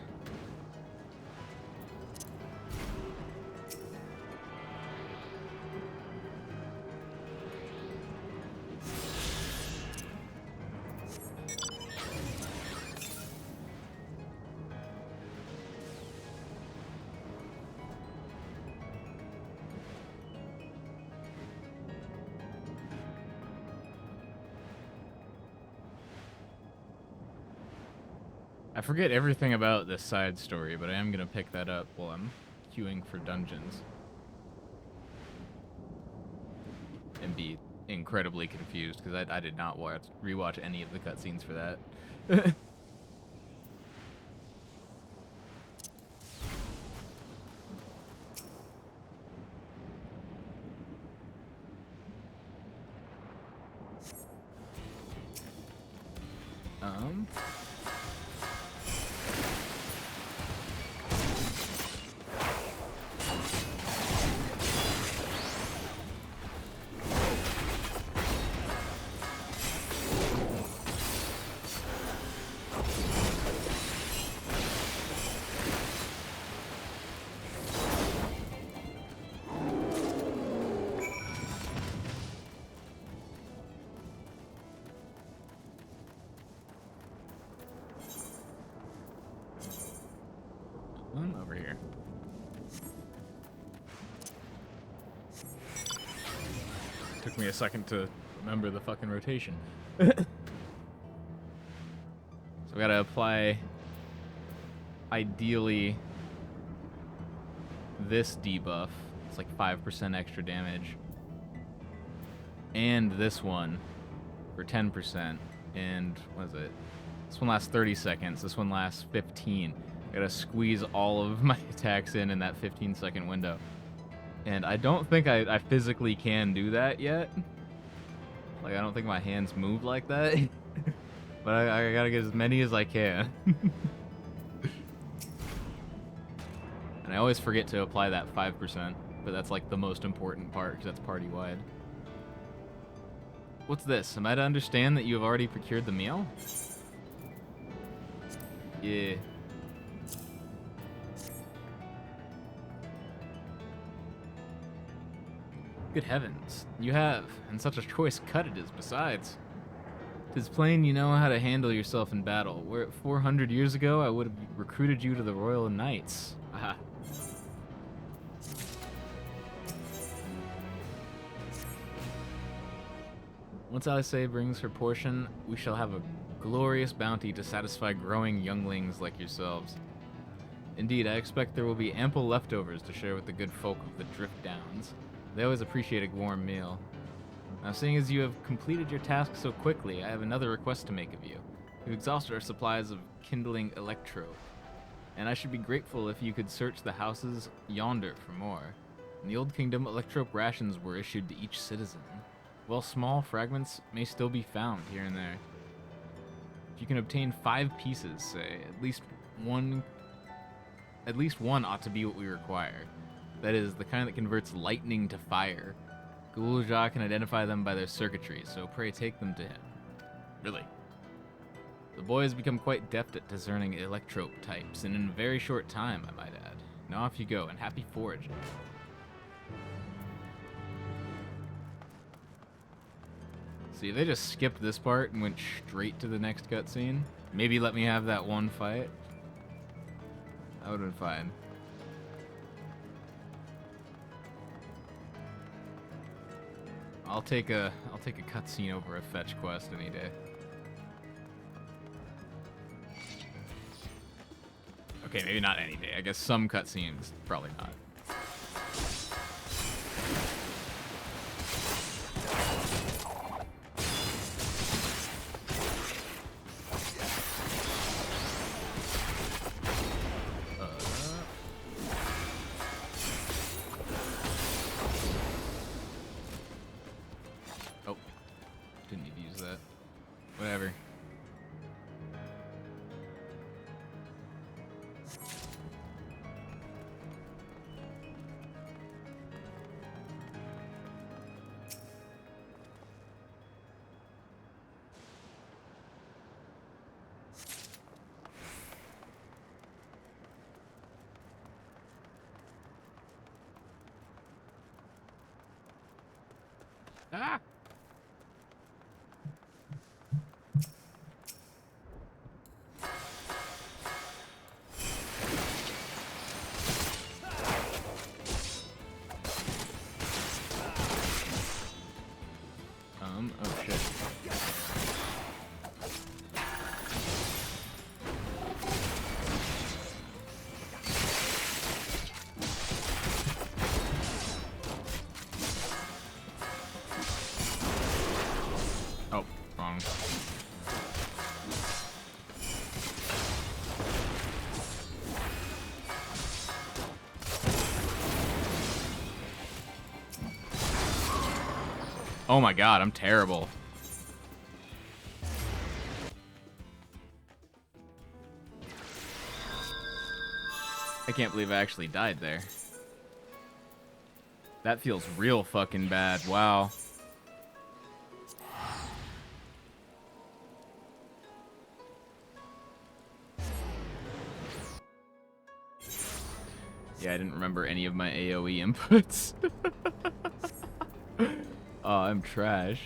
I forget everything about this side story, but I am gonna pick that up while I'm queuing for dungeons. And be incredibly confused, because I did not rewatch any of the cutscenes for that. Over here. Took me a second to remember the fucking rotation. So we gotta apply, ideally, this debuff. It's like 5% extra damage. And this one for 10%. And what is it? This one lasts 30 seconds. This one lasts 15. Gotta squeeze all of my attacks in that 15-second window. And I don't think I physically can do that yet. Like, I don't think my hands move like that. But I gotta get as many as I can. And I always forget to apply that 5%. But that's like the most important part, because that's party-wide. What's this? Am I to understand that you have already procured the meal? Yeah. Good heavens, you have, and such a choice cut it is besides. 'Tis plain you know how to handle yourself in battle. Where 400 years ago I would have recruited you to the Royal Knights. Aha. Once Alise brings her portion, we shall have a glorious bounty to satisfy growing younglings like yourselves. Indeed, I expect there will be ample leftovers to share with the good folk of the Drift Downs. They always appreciate a warm meal. Now, seeing as you have completed your task so quickly, I have another request to make of you. We've exhausted our supplies of kindling electro, and I should be grateful if you could search the houses yonder for more. In the Old Kingdom, electrope rations were issued to each citizen. While small fragments may still be found here and there. If you can obtain 5 pieces, say, at least one ought to be what we require. That is, the kind that converts lightning to fire. Gulja can identify them by their circuitry, so pray take them to him. Really? The boy has become quite deft at discerning electrope types, and in a very short time, I might add. Now off you go, and happy foraging. See, they just skipped this part and went straight to the next cutscene. Maybe let me have that one fight. That would have been fine. I'll take a cutscene over a fetch quest any day. Okay, maybe not any day. I guess some cutscenes, probably not. Oh, didn't need to use that. Whatever. Ah! Oh my god, I'm terrible. I can't believe I actually died there. That feels real fucking bad. Wow. Yeah, I didn't remember any of my AoE inputs. Oh, I'm trash.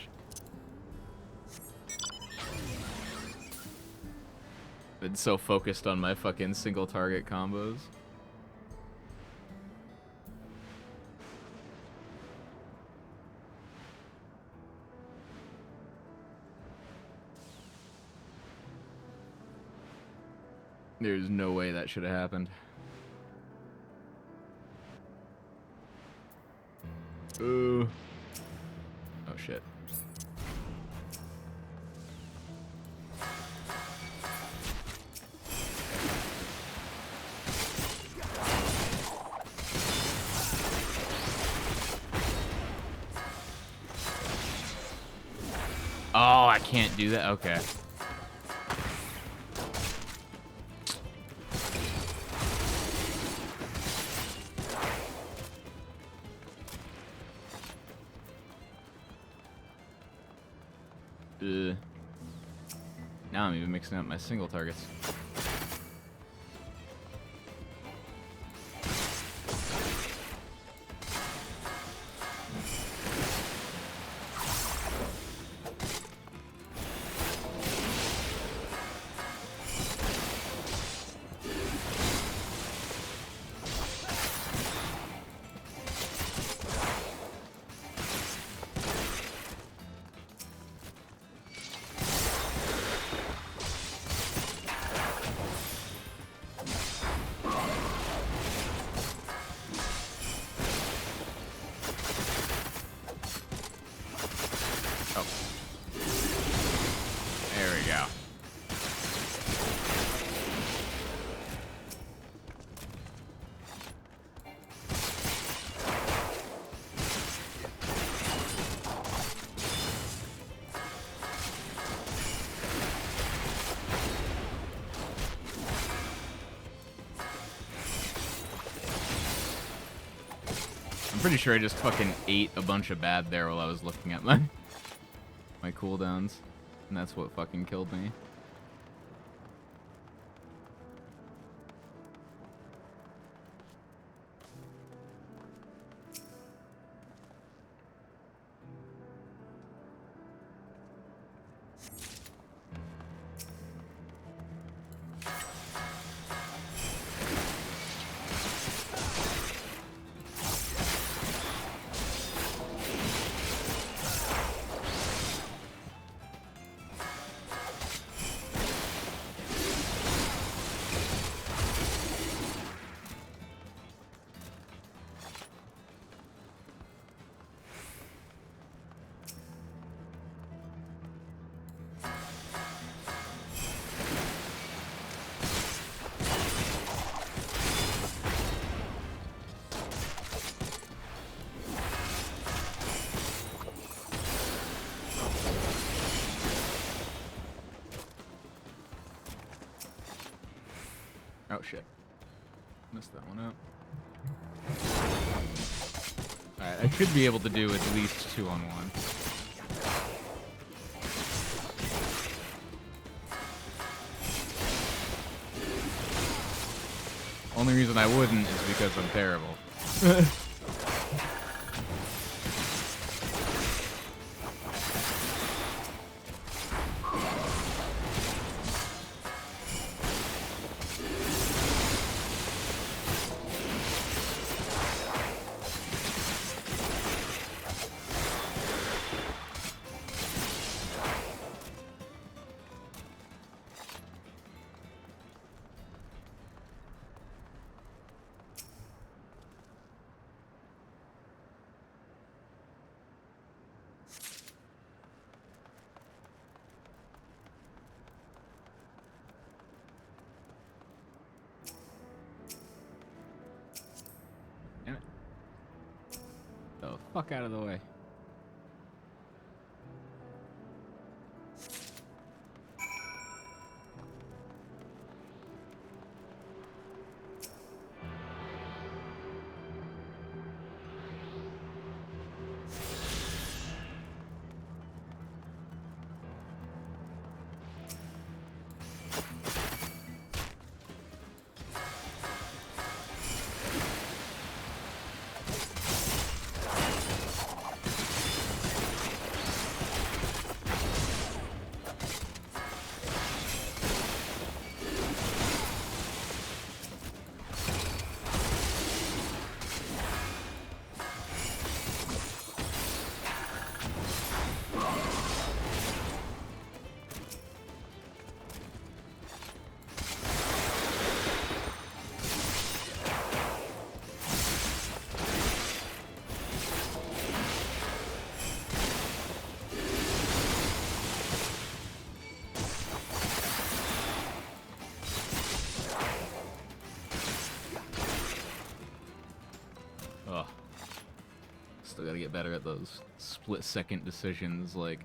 Been so focused on my fucking single target combos. There's no way that should have happened. Ooh. Oh shit. Oh, I can't do that? Okay. Now I'm even mixing up my single targets. I'm pretty sure I just fucking ate a bunch of bad there while I was looking at my cooldowns, and that's what fucking killed me. Oh shit. Messed that one up. Alright, I should be able to do at least 2-on-1. Only reason I wouldn't is because I'm terrible. Damn it. The fuck out of the way. Still gotta get better at those split-second decisions, like,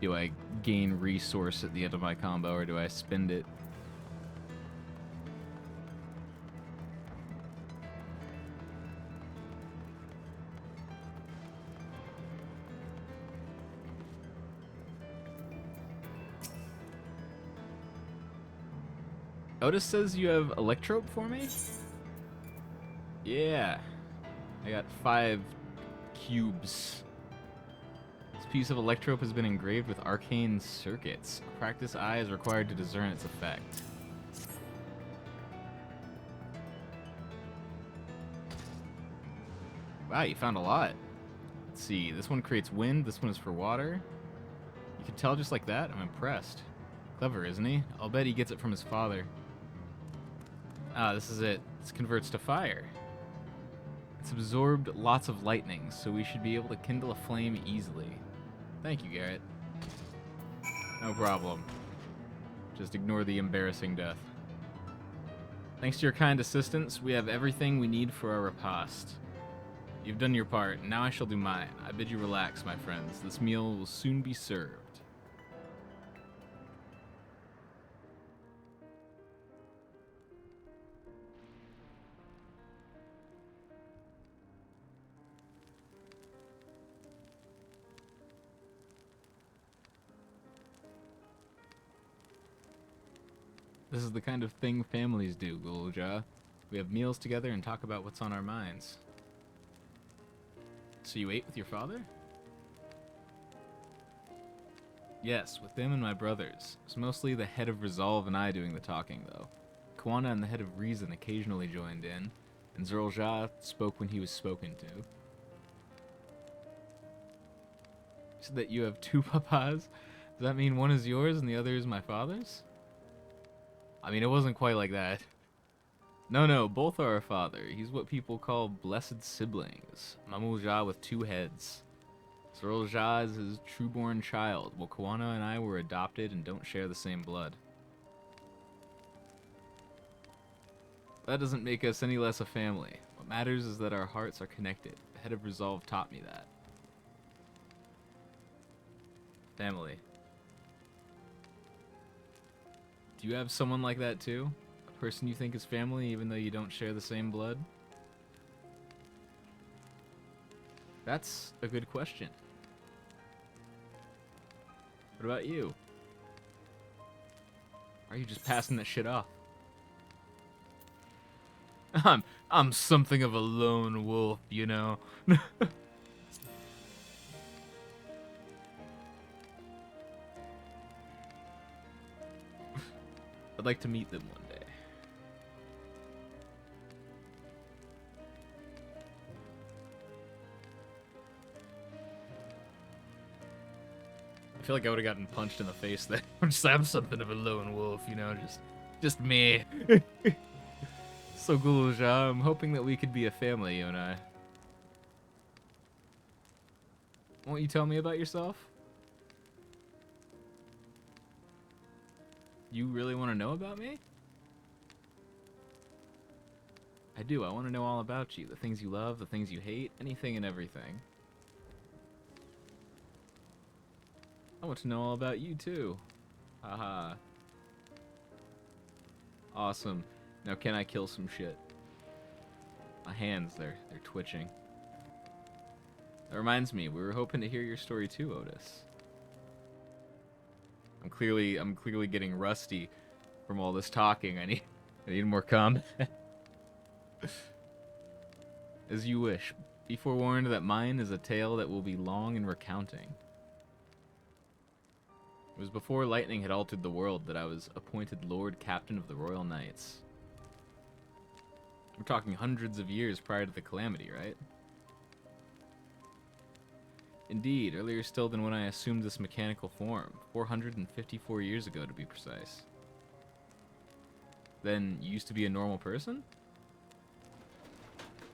do I gain resource at the end of my combo, or do I spend it? Otis says you have Electrope for me? Yeah. I got 5 cubes. This piece of Electrope has been engraved with arcane circuits. A practice eye is required to discern its effect. Wow, you found a lot. Let's see, this one creates wind, this one is for water. You can tell just like that? I'm impressed. Clever, isn't he? I'll bet he gets it from his father. Ah, this is it. This converts to fire. It's absorbed lots of lightning, so we should be able to kindle a flame easily. Thank you, Garrett. No problem. Just ignore the embarrassing death. Thanks to your kind assistance, we have everything we need for our repast. You've done your part, and now I shall do mine. I bid you relax, my friends. This meal will soon be served. This is the kind of thing families do, Gulja. We have meals together and talk about what's on our minds. So you ate with your father? Yes, with them and my brothers. It's mostly the head of Resolve and I doing the talking, though. Kwana and the head of Reason occasionally joined in, and Zerlja spoke when he was spoken to. You said that you have 2 papas? Does that mean one is yours and the other is my father's? I mean, it wasn't quite like that. No, both are our father. He's what people call blessed siblings. Mamulja with 2 heads. Zerlja is his trueborn child, while Kawana and I were adopted and don't share the same blood. That doesn't make us any less a family. What matters is that our hearts are connected. The head of Resolve taught me that. Family. Do you have someone like that too? A person you think is family even though you don't share the same blood? That's a good question. What about you? Or are you just passing that shit off? I'm something of a lone wolf, you know. I'd like to meet them one day. I feel like I would have gotten punched in the face there. I'm something of a lone wolf, you know, just me. So Gulja, I'm hoping that we could be a family, you and I. Won't you tell me about yourself? You really want to know about me? I do. I want to know all about you. The things you love, the things you hate, anything and everything. I want to know all about you, too. Haha. Awesome. Now can I kill some shit? My hands, they're twitching. That reminds me, we were hoping to hear your story too, Otis. I'm clearly getting rusty from all this talking. I need more combat. As you wish. Be forewarned that mine is a tale that will be long in recounting. It was before lightning had altered the world that I was appointed Lord Captain of the Royal Knights. We're talking hundreds of years prior to the calamity, right? Indeed, earlier still than when I assumed this mechanical form, 454 years ago to be precise. Then, you used to be a normal person?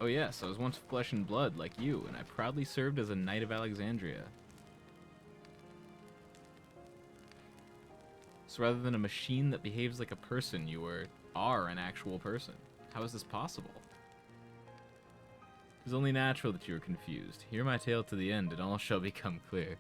Oh yes, I was once flesh and blood like you, and I proudly served as a Knight of Alexandria. So rather than a machine that behaves like a person, you are an actual person. How is this possible? It is only natural that you are confused. Hear my tale to the end, and all shall become clear.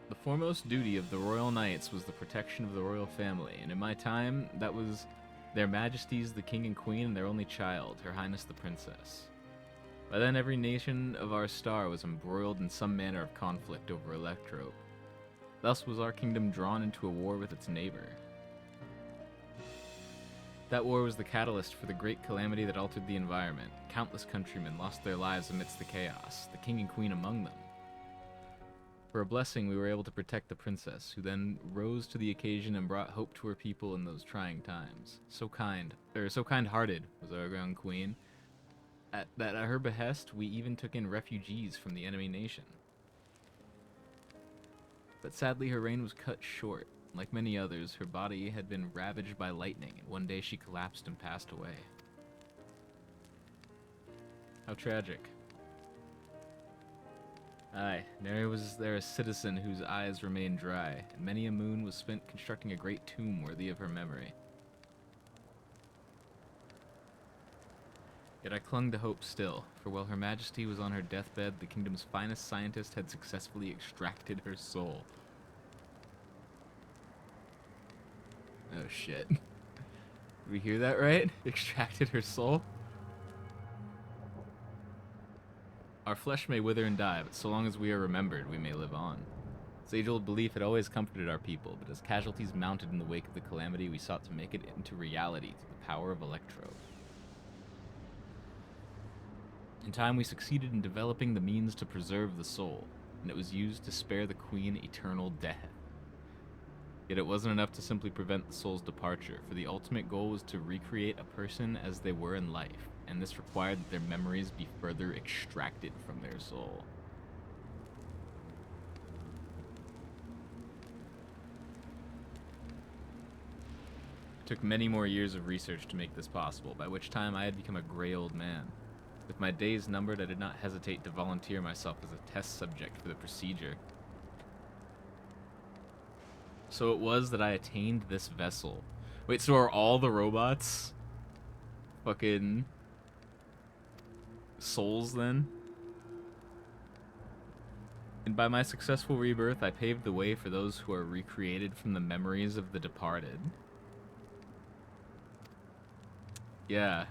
The foremost duty of the Royal Knights was the protection of the royal family, and in my time, that was their Majesties the King and Queen and their only child, Her Highness the Princess. By then, every nation of our star was embroiled in some manner of conflict over Electrope. Thus was our kingdom drawn into a war with its neighbor. That war was the catalyst for the great calamity that altered the environment. Countless countrymen lost their lives amidst the chaos, the king and queen among them. For a blessing, we were able to protect the princess, who then rose to the occasion and brought hope to her people in those trying times. So kind-hearted was our young queen, that at her behest, we even took in refugees from the enemy nation. But sadly, her reign was cut short. Like many others, her body had been ravaged by lightning, and one day she collapsed and passed away. How tragic. Aye, nary was there a citizen whose eyes remained dry, and many a moon was spent constructing a great tomb worthy of her memory. Yet I clung to hope still, for while Her Majesty was on her deathbed, the kingdom's finest scientist had successfully extracted her soul. Oh shit. Did we hear that right? Extracted her soul? Our flesh may wither and die, but so long as we are remembered, we may live on. This age-old belief had always comforted our people, but as casualties mounted in the wake of the calamity, we sought to make it into reality through the power of Electro. In time, we succeeded in developing the means to preserve the soul, and it was used to spare the Queen eternal death. Yet it wasn't enough to simply prevent the soul's departure, for the ultimate goal was to recreate a person as they were in life, and this required that their memories be further extracted from their soul. It took many more years of research to make this possible, by which time I had become a gray old man. With my days numbered, I did not hesitate to volunteer myself as a test subject for the procedure. So it was that I attained this vessel. Wait, so are all the robots fucking souls then? And by my successful rebirth, I paved the way for those who are recreated from the memories of the departed. Yeah.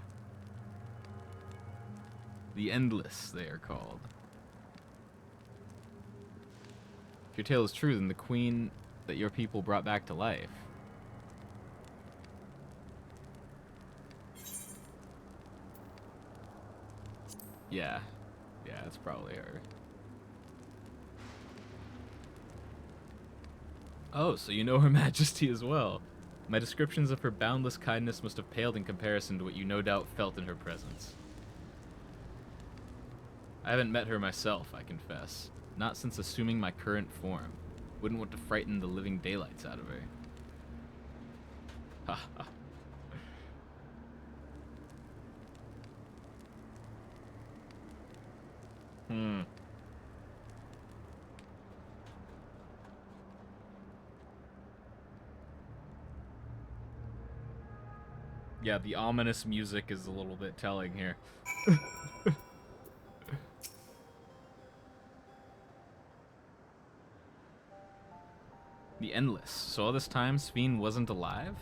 The Endless, they are called. If your tale is true, then the queen that your people brought back to life. Yeah. Yeah, that's probably her. Oh, so you know Her Majesty as well. My descriptions of her boundless kindness must have paled in comparison to what you no doubt felt in her presence. I haven't met her myself, I confess. Not since assuming my current form. Wouldn't want to frighten the living daylights out of her. Ha ha. Yeah, the ominous music is a little bit telling here. The Endless. So all this time, Sphene wasn't alive?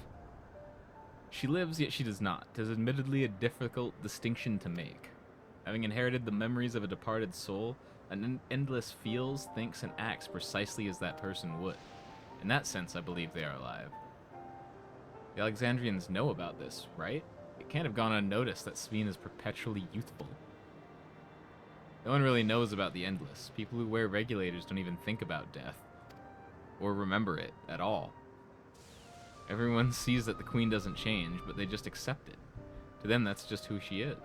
She lives, yet she does not. It is admittedly a difficult distinction to make. Having inherited the memories of a departed soul, an Endless feels, thinks, and acts precisely as that person would. In that sense, I believe they are alive. The Alexandrians know about this, right? It can't have gone unnoticed that Sphene is perpetually youthful. No one really knows about the Endless. People who wear regulators don't even think about death. Or remember it at all. Everyone sees that the queen doesn't change, but they just accept it. To them, that's just who she is.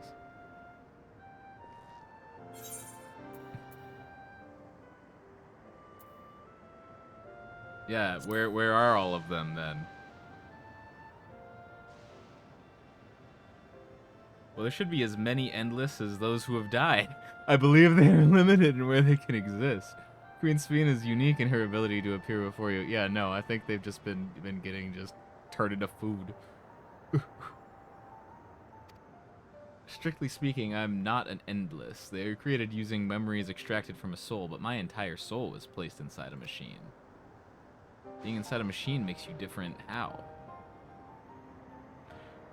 Yeah, where are all of them then? Well, there should be as many Endless as those who have died. I believe they are limited in where they can exist. Queen Sphene is unique in her ability to appear before you. Yeah, no, I think they've just been getting just turn into food. Strictly speaking, I'm not an endless. They are created using memories extracted from a soul, but my entire soul was placed inside a machine. Being inside a machine makes you different. How?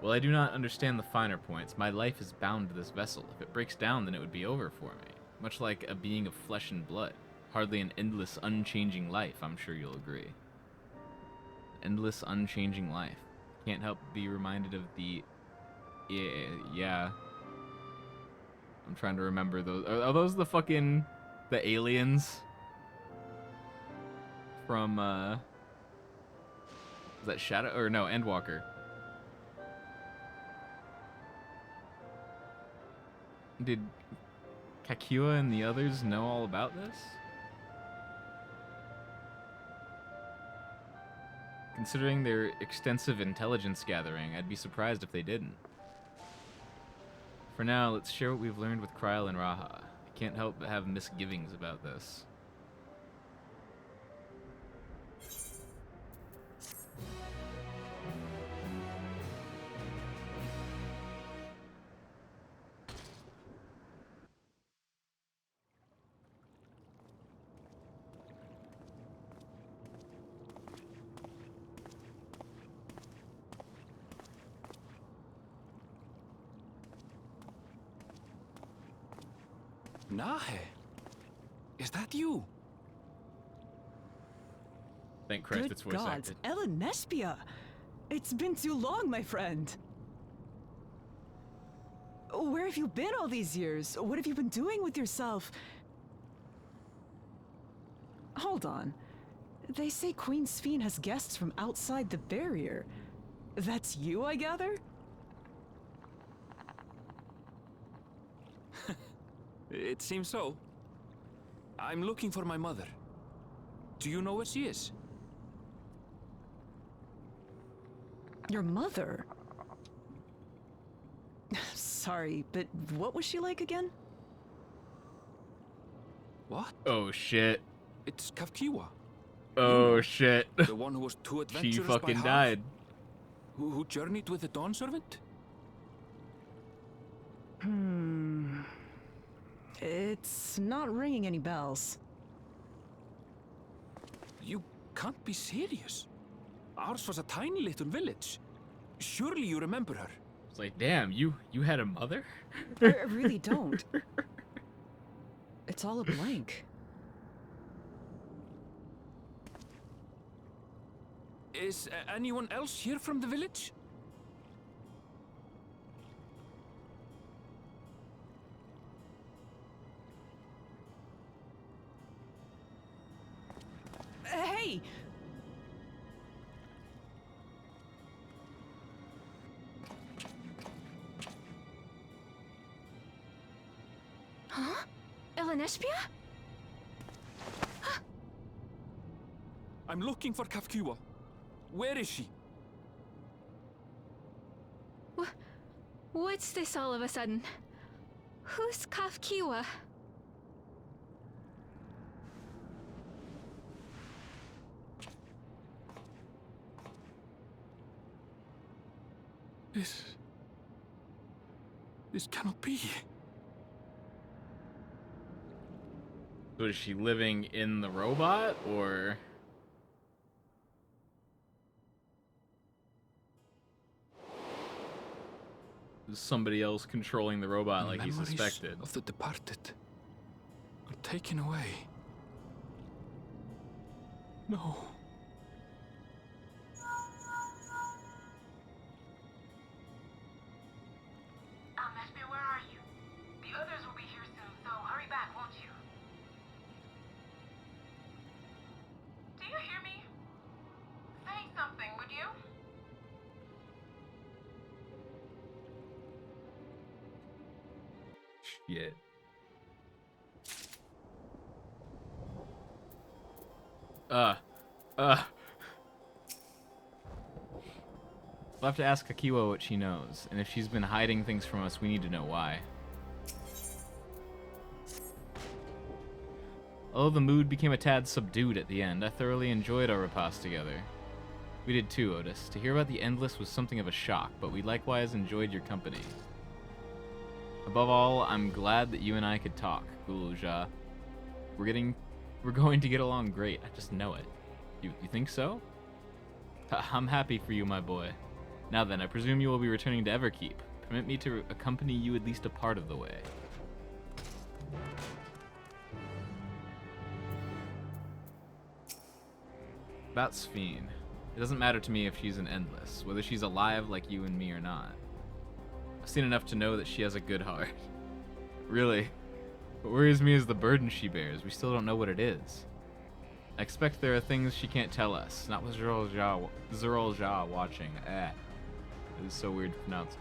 Well, I do not understand the finer points. My life is bound to this vessel. If it breaks down, then it would be over for me. Much like a being of flesh and blood. Hardly an endless, unchanging life, I'm sure you'll agree. Endless, unchanging life. Can't help but be reminded of the... Yeah. I'm trying to remember those. Are those the fucking... the aliens? From, is that Shadow? Or no, Endwalker. Did Kakua and the others know all about this? Considering their extensive intelligence gathering, I'd be surprised if they didn't. For now, let's share what we've learned with Kryl and Raha. I can't help but have misgivings about this. Nahe, is that you? Thank Christ Good it's voice God, acted. Ellen Nespia! It's been too long, my friend. Where have you been all these years? What have you been doing with yourself? Hold on. They say Queen Sphene has guests from outside the barrier. That's you, I gather? It seems so. I'm looking for my mother. Do you know where she is? Your mother? Sorry, but what was she like again? What? Oh shit. It's Kafkiwa. Oh shit. The one who was too adventurous She fucking by half? died. Who journeyed with the Dawn Servant? It's not ringing any bells. You can't be serious. Ours was a tiny little village. Surely you remember her. It's like, damn, you had a mother? I really don't. It's all a blank. Is anyone else here from the village? Hey! Huh? Elenespia? I'm looking for Kafkiwa. Where is she? What's this all of a sudden? Who's Kafkiwa? This cannot be. So is she living in the robot, or... is somebody else controlling the robot like he Memories suspected? of the departed are taken away. No. Nespia, where are you? The others will be here soon, so hurry back, won't you? Do you hear me? Say something, would you? Shit. We'll have to ask Kakiwa what she knows, and if she's been hiding things from us, we need to know why. Although the mood became a tad subdued at the end, I thoroughly enjoyed our repast together. We did too, Otis. To hear about the Endless was something of a shock, but we likewise enjoyed your company. Above all, I'm glad that you and I could talk, Guluja. We're going to get along great. I just know it. You think so? I'm happy for you, my boy. Now then, I presume you will be returning to Everkeep. Permit me to accompany you at least a part of the way. About Sphene. It doesn't matter to me if she's an Endless, whether she's alive like you and me or not. I've seen enough to know that she has a good heart. Really. What worries me is the burden she bears. We still don't know what it is. I expect there are things she can't tell us. Not with Zerolja watching. It is so weird to pronounce.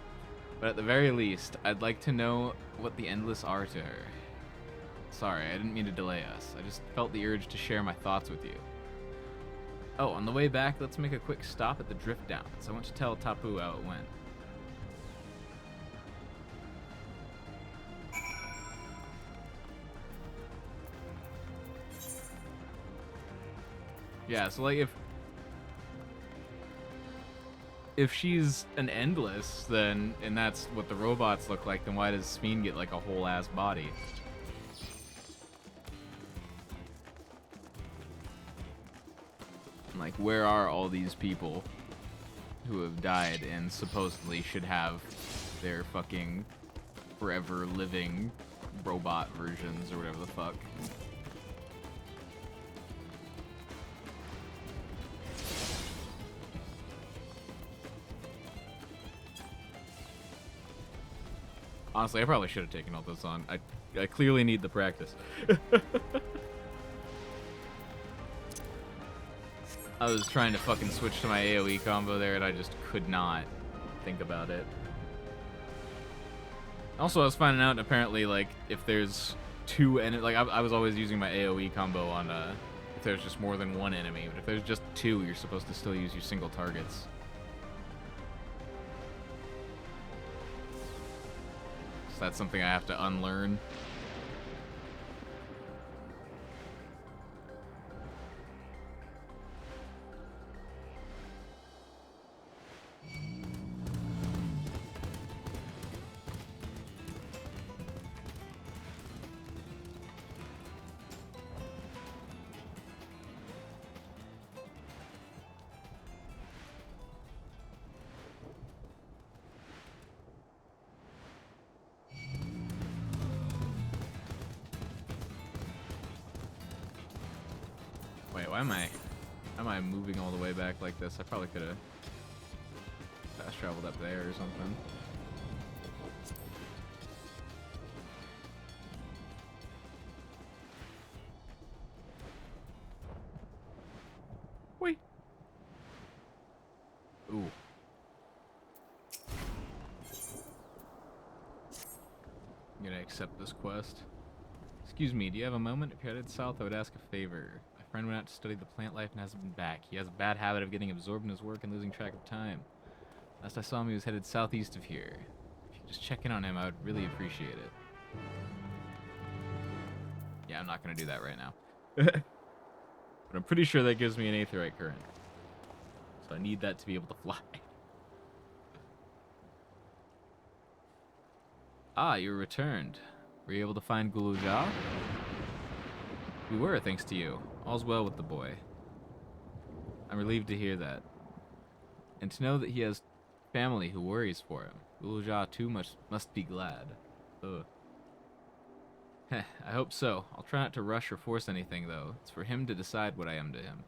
But at the very least, I'd like to know what the Endless are to her. Sorry, I didn't mean to delay us. I just felt the urge to share my thoughts with you. Oh, on the way back, let's make a quick stop at the Drift Downs. I want to tell Tapu how it went. Yeah, so like if she's an Endless, then, and that's what the robots look like, then why does Sphene get like a whole ass body? Like, where are all these people who have died and supposedly should have their fucking forever living robot versions or whatever the fuck? Honestly, I probably should have taken all this on. I clearly need the practice. I was trying to fucking switch to my AoE combo there, and I just could not think about it. Also, I was finding out, apparently, like, if there's two like, I was always using my AoE combo on, if there's just more than one enemy, but if there's just two, you're supposed to still use your single targets. So that's something I have to unlearn. Wait, why am I moving all the way back like this? I probably could have fast traveled up there or something. Wait. Ooh. I'm gonna accept this quest. Excuse me, do you have a moment? If you're headed south, I would ask a favor. My friend went out to study the plant life and hasn't been back. He has a bad habit of getting absorbed in his work and losing track of time. Last I saw him, he was headed southeast of here. If you could just check in on him, I would really appreciate it. Yeah, I'm not gonna do that right now. But I'm pretty sure that gives me an aetheryte current. So I need that to be able to fly. Ah, you returned. Were you able to find Guluja? We were, thanks to you. All's well with the boy. I'm relieved to hear that. And to know that he has family who worries for him. Guluja too must be glad. Ugh. Heh, I hope so. I'll try not to rush or force anything, though. It's for him to decide what I am to him.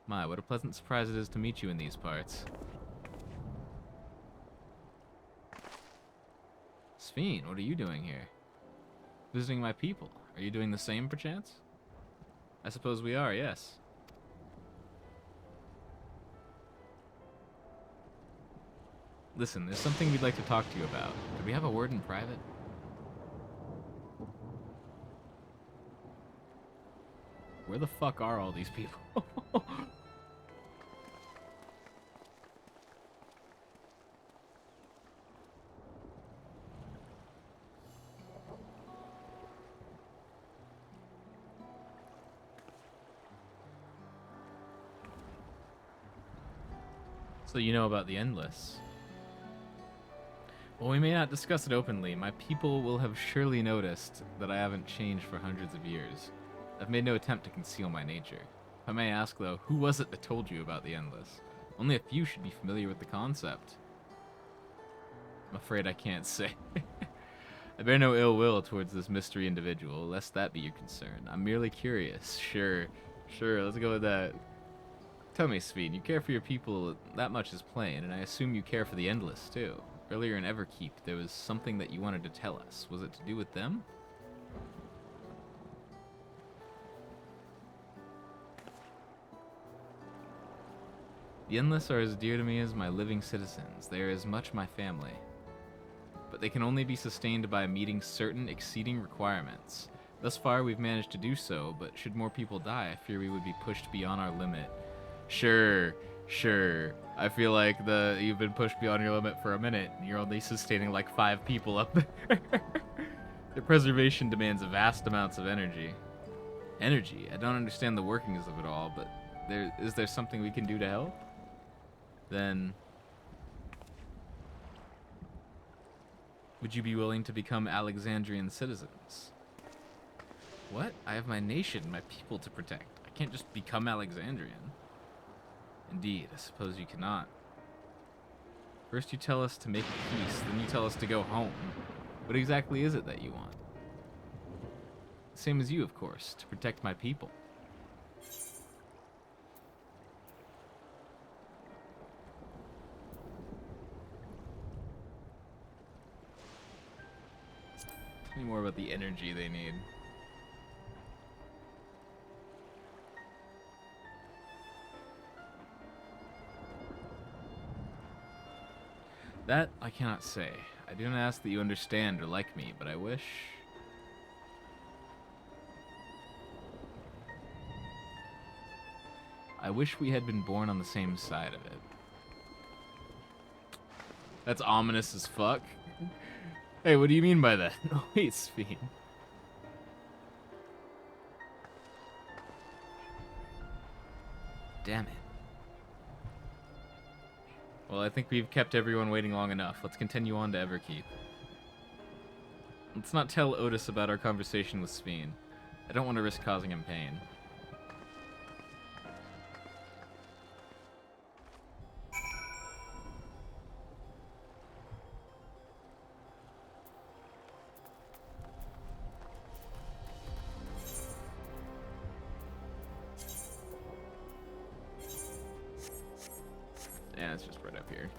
My, what a pleasant surprise it is to meet you in these parts. Sphene, what are you doing here? Visiting my people. Are you doing the same, perchance? I suppose we are, yes. Listen, there's something we'd like to talk to you about. Could we have a word in private? Where the fuck are all these people? So you know about the Endless. While we may not discuss it openly, my people will have surely noticed that I haven't changed for hundreds of years. I've made no attempt to conceal my nature. If I may ask, though, who was it that told you about the Endless? Only a few should be familiar with the concept. I'm afraid I can't say. I bear no ill will towards this mystery individual, lest that be your concern. I'm merely curious. Sure, let's go with that. Tell me, Sveen, you care for your people that much is plain, and I assume you care for the Endless, too. Earlier in Everkeep, there was something that you wanted to tell us. Was it to do with them? The Endless are as dear to me as my living citizens. They are as much my family. But they can only be sustained by meeting certain exceeding requirements. Thus far, we've managed to do so, but should more people die, I fear we would be pushed beyond our limit. Sure. I feel like you've been pushed beyond your limit for a minute, and you're only sustaining like 5 people up there. The preservation demands vast amounts of energy. Energy? I don't understand the workings of it all, but is there something we can do to help? Then would you be willing to become Alexandrian citizens? What? I have my nation, my people to protect. I can't just become Alexandrian. Indeed, I suppose you cannot. First you tell us to make peace, then you tell us to go home. What exactly is it that you want? Same as you, of course, to protect my people. Tell me more about the energy they need. That I cannot say. I do not ask that you understand or like me, but I wish... we had been born on the same side of it. That's ominous as fuck. Hey, what do you mean by that? No, wait, Sveen. Damn it. Well, I think we've kept everyone waiting long enough. Let's continue on to Everkeep. Let's not tell Otis about our conversation with Sveen. I don't want to risk causing him pain. Yeah, it's just right up here.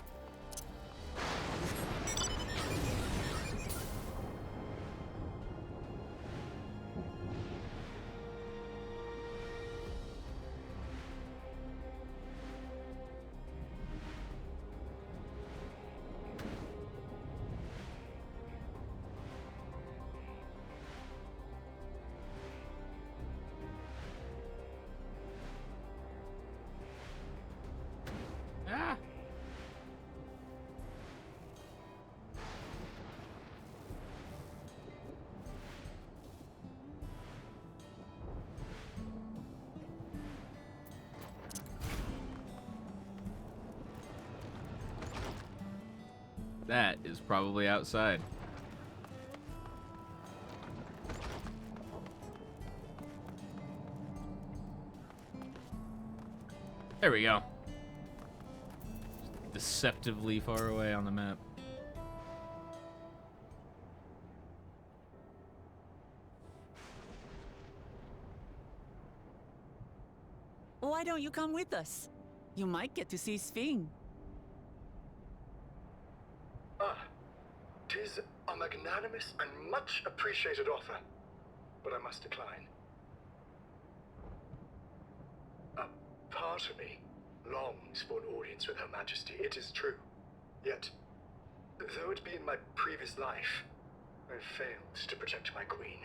Ah! That is probably outside. There we go. Deceptively far away on the map. Why don't you come with us? You might get to see Sveen. Ah, 'tis a magnanimous and much appreciated offer, but I must decline. A part of me longs for an audience with Her Majesty, it is true. Yet, though it be in my previous life, I failed to protect my queen.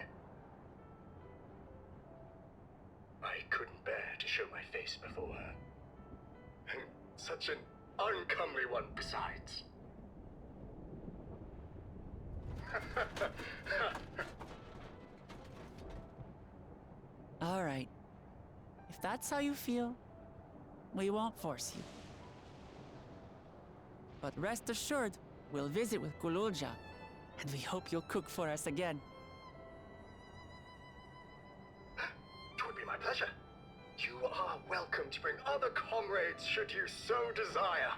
I couldn't bear to show my face before her. And such an uncomely one besides. All right. If that's how you feel, we won't force you. But rest assured, we'll visit with Kululja, and we hope you'll cook for us again. It would be my pleasure. You are welcome to bring other comrades should you so desire.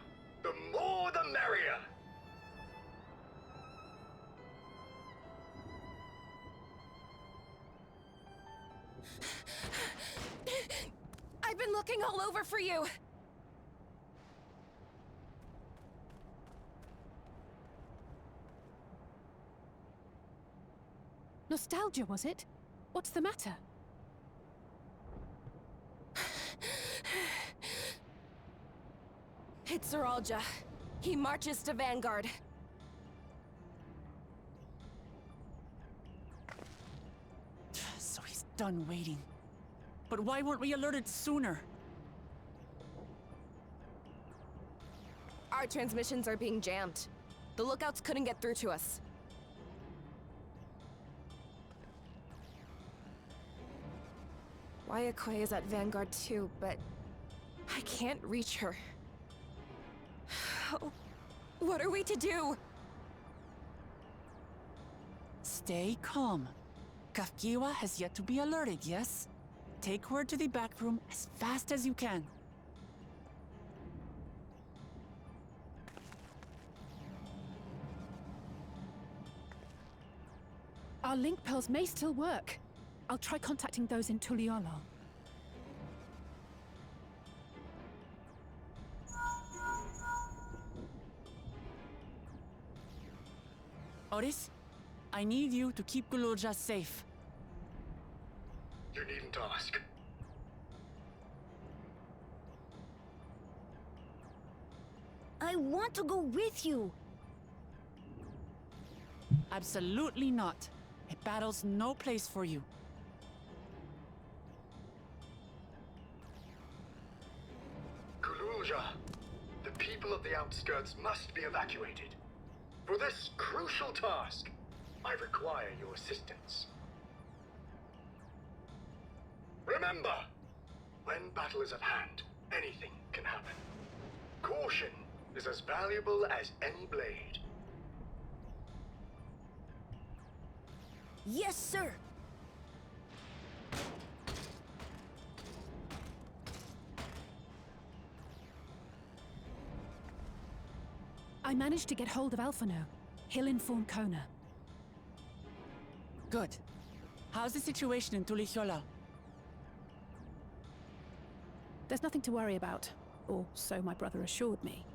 The more the merrier. I've been looking all over for you! Nostalgia, was it? What's the matter? It's Zeralja. He marches to Vanguard. So he's done waiting. But why weren't we alerted sooner? Our transmissions are being jammed. The lookouts couldn't get through to us. Wayakoi is at Vanguard too, but I can't reach her. What are we to do? Stay calm. Kafkiwa has yet to be alerted, yes? Take word to the back room as fast as you can. Our link pearls may still work. I'll try contacting those in Tuliolo. Oris, I need you to keep Kululja safe. You needn't ask. I want to go with you. Absolutely not. A battle's no place for you. Kululja, the people of the outskirts must be evacuated. For this crucial task, I require your assistance. Remember, when battle is at hand, anything can happen. Caution is as valuable as any blade. Yes, sir. I managed to get hold of Alphano. He'll inform Kona. Good. How's the situation in Tulichola? There's nothing to worry about, or so my brother assured me.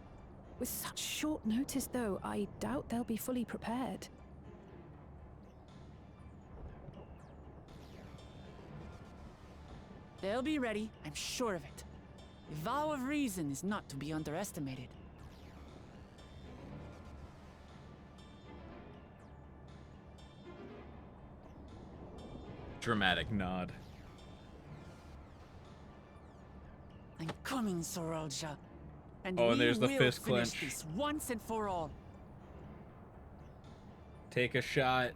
With such short notice, though, I doubt they'll be fully prepared. They'll be ready, I'm sure of it. The vow of reason is not to be underestimated. Dramatic nod. I'm coming, Zeralja. And Oh, we and there's the will fist finish clench. this once and for all. Take a shot.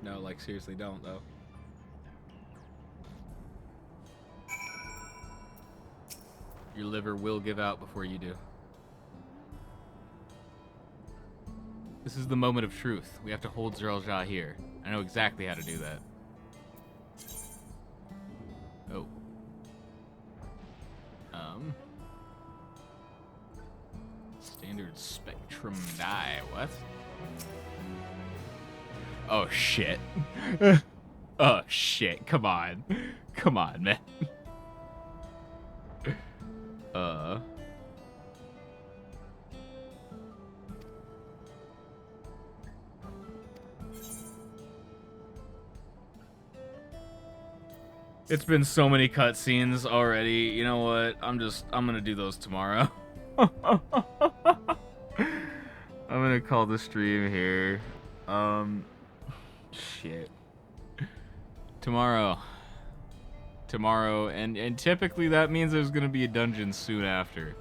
No, like seriously, don't though. Your liver will give out before you do. This is the moment of truth. We have to hold Zeralja here. I know exactly how to do that. Oh. Standard spectrum die. What? Oh shit. Oh shit. Come on. Come on, man. It's been so many cutscenes already. You know what? I'm gonna do those tomorrow. I'm gonna call the stream here. Shit. Tomorrow, and typically that means there's gonna be a dungeon soon after.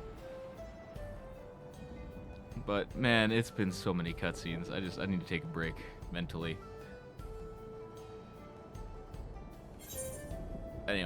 But man, it's been so many cutscenes. I need to take a break mentally.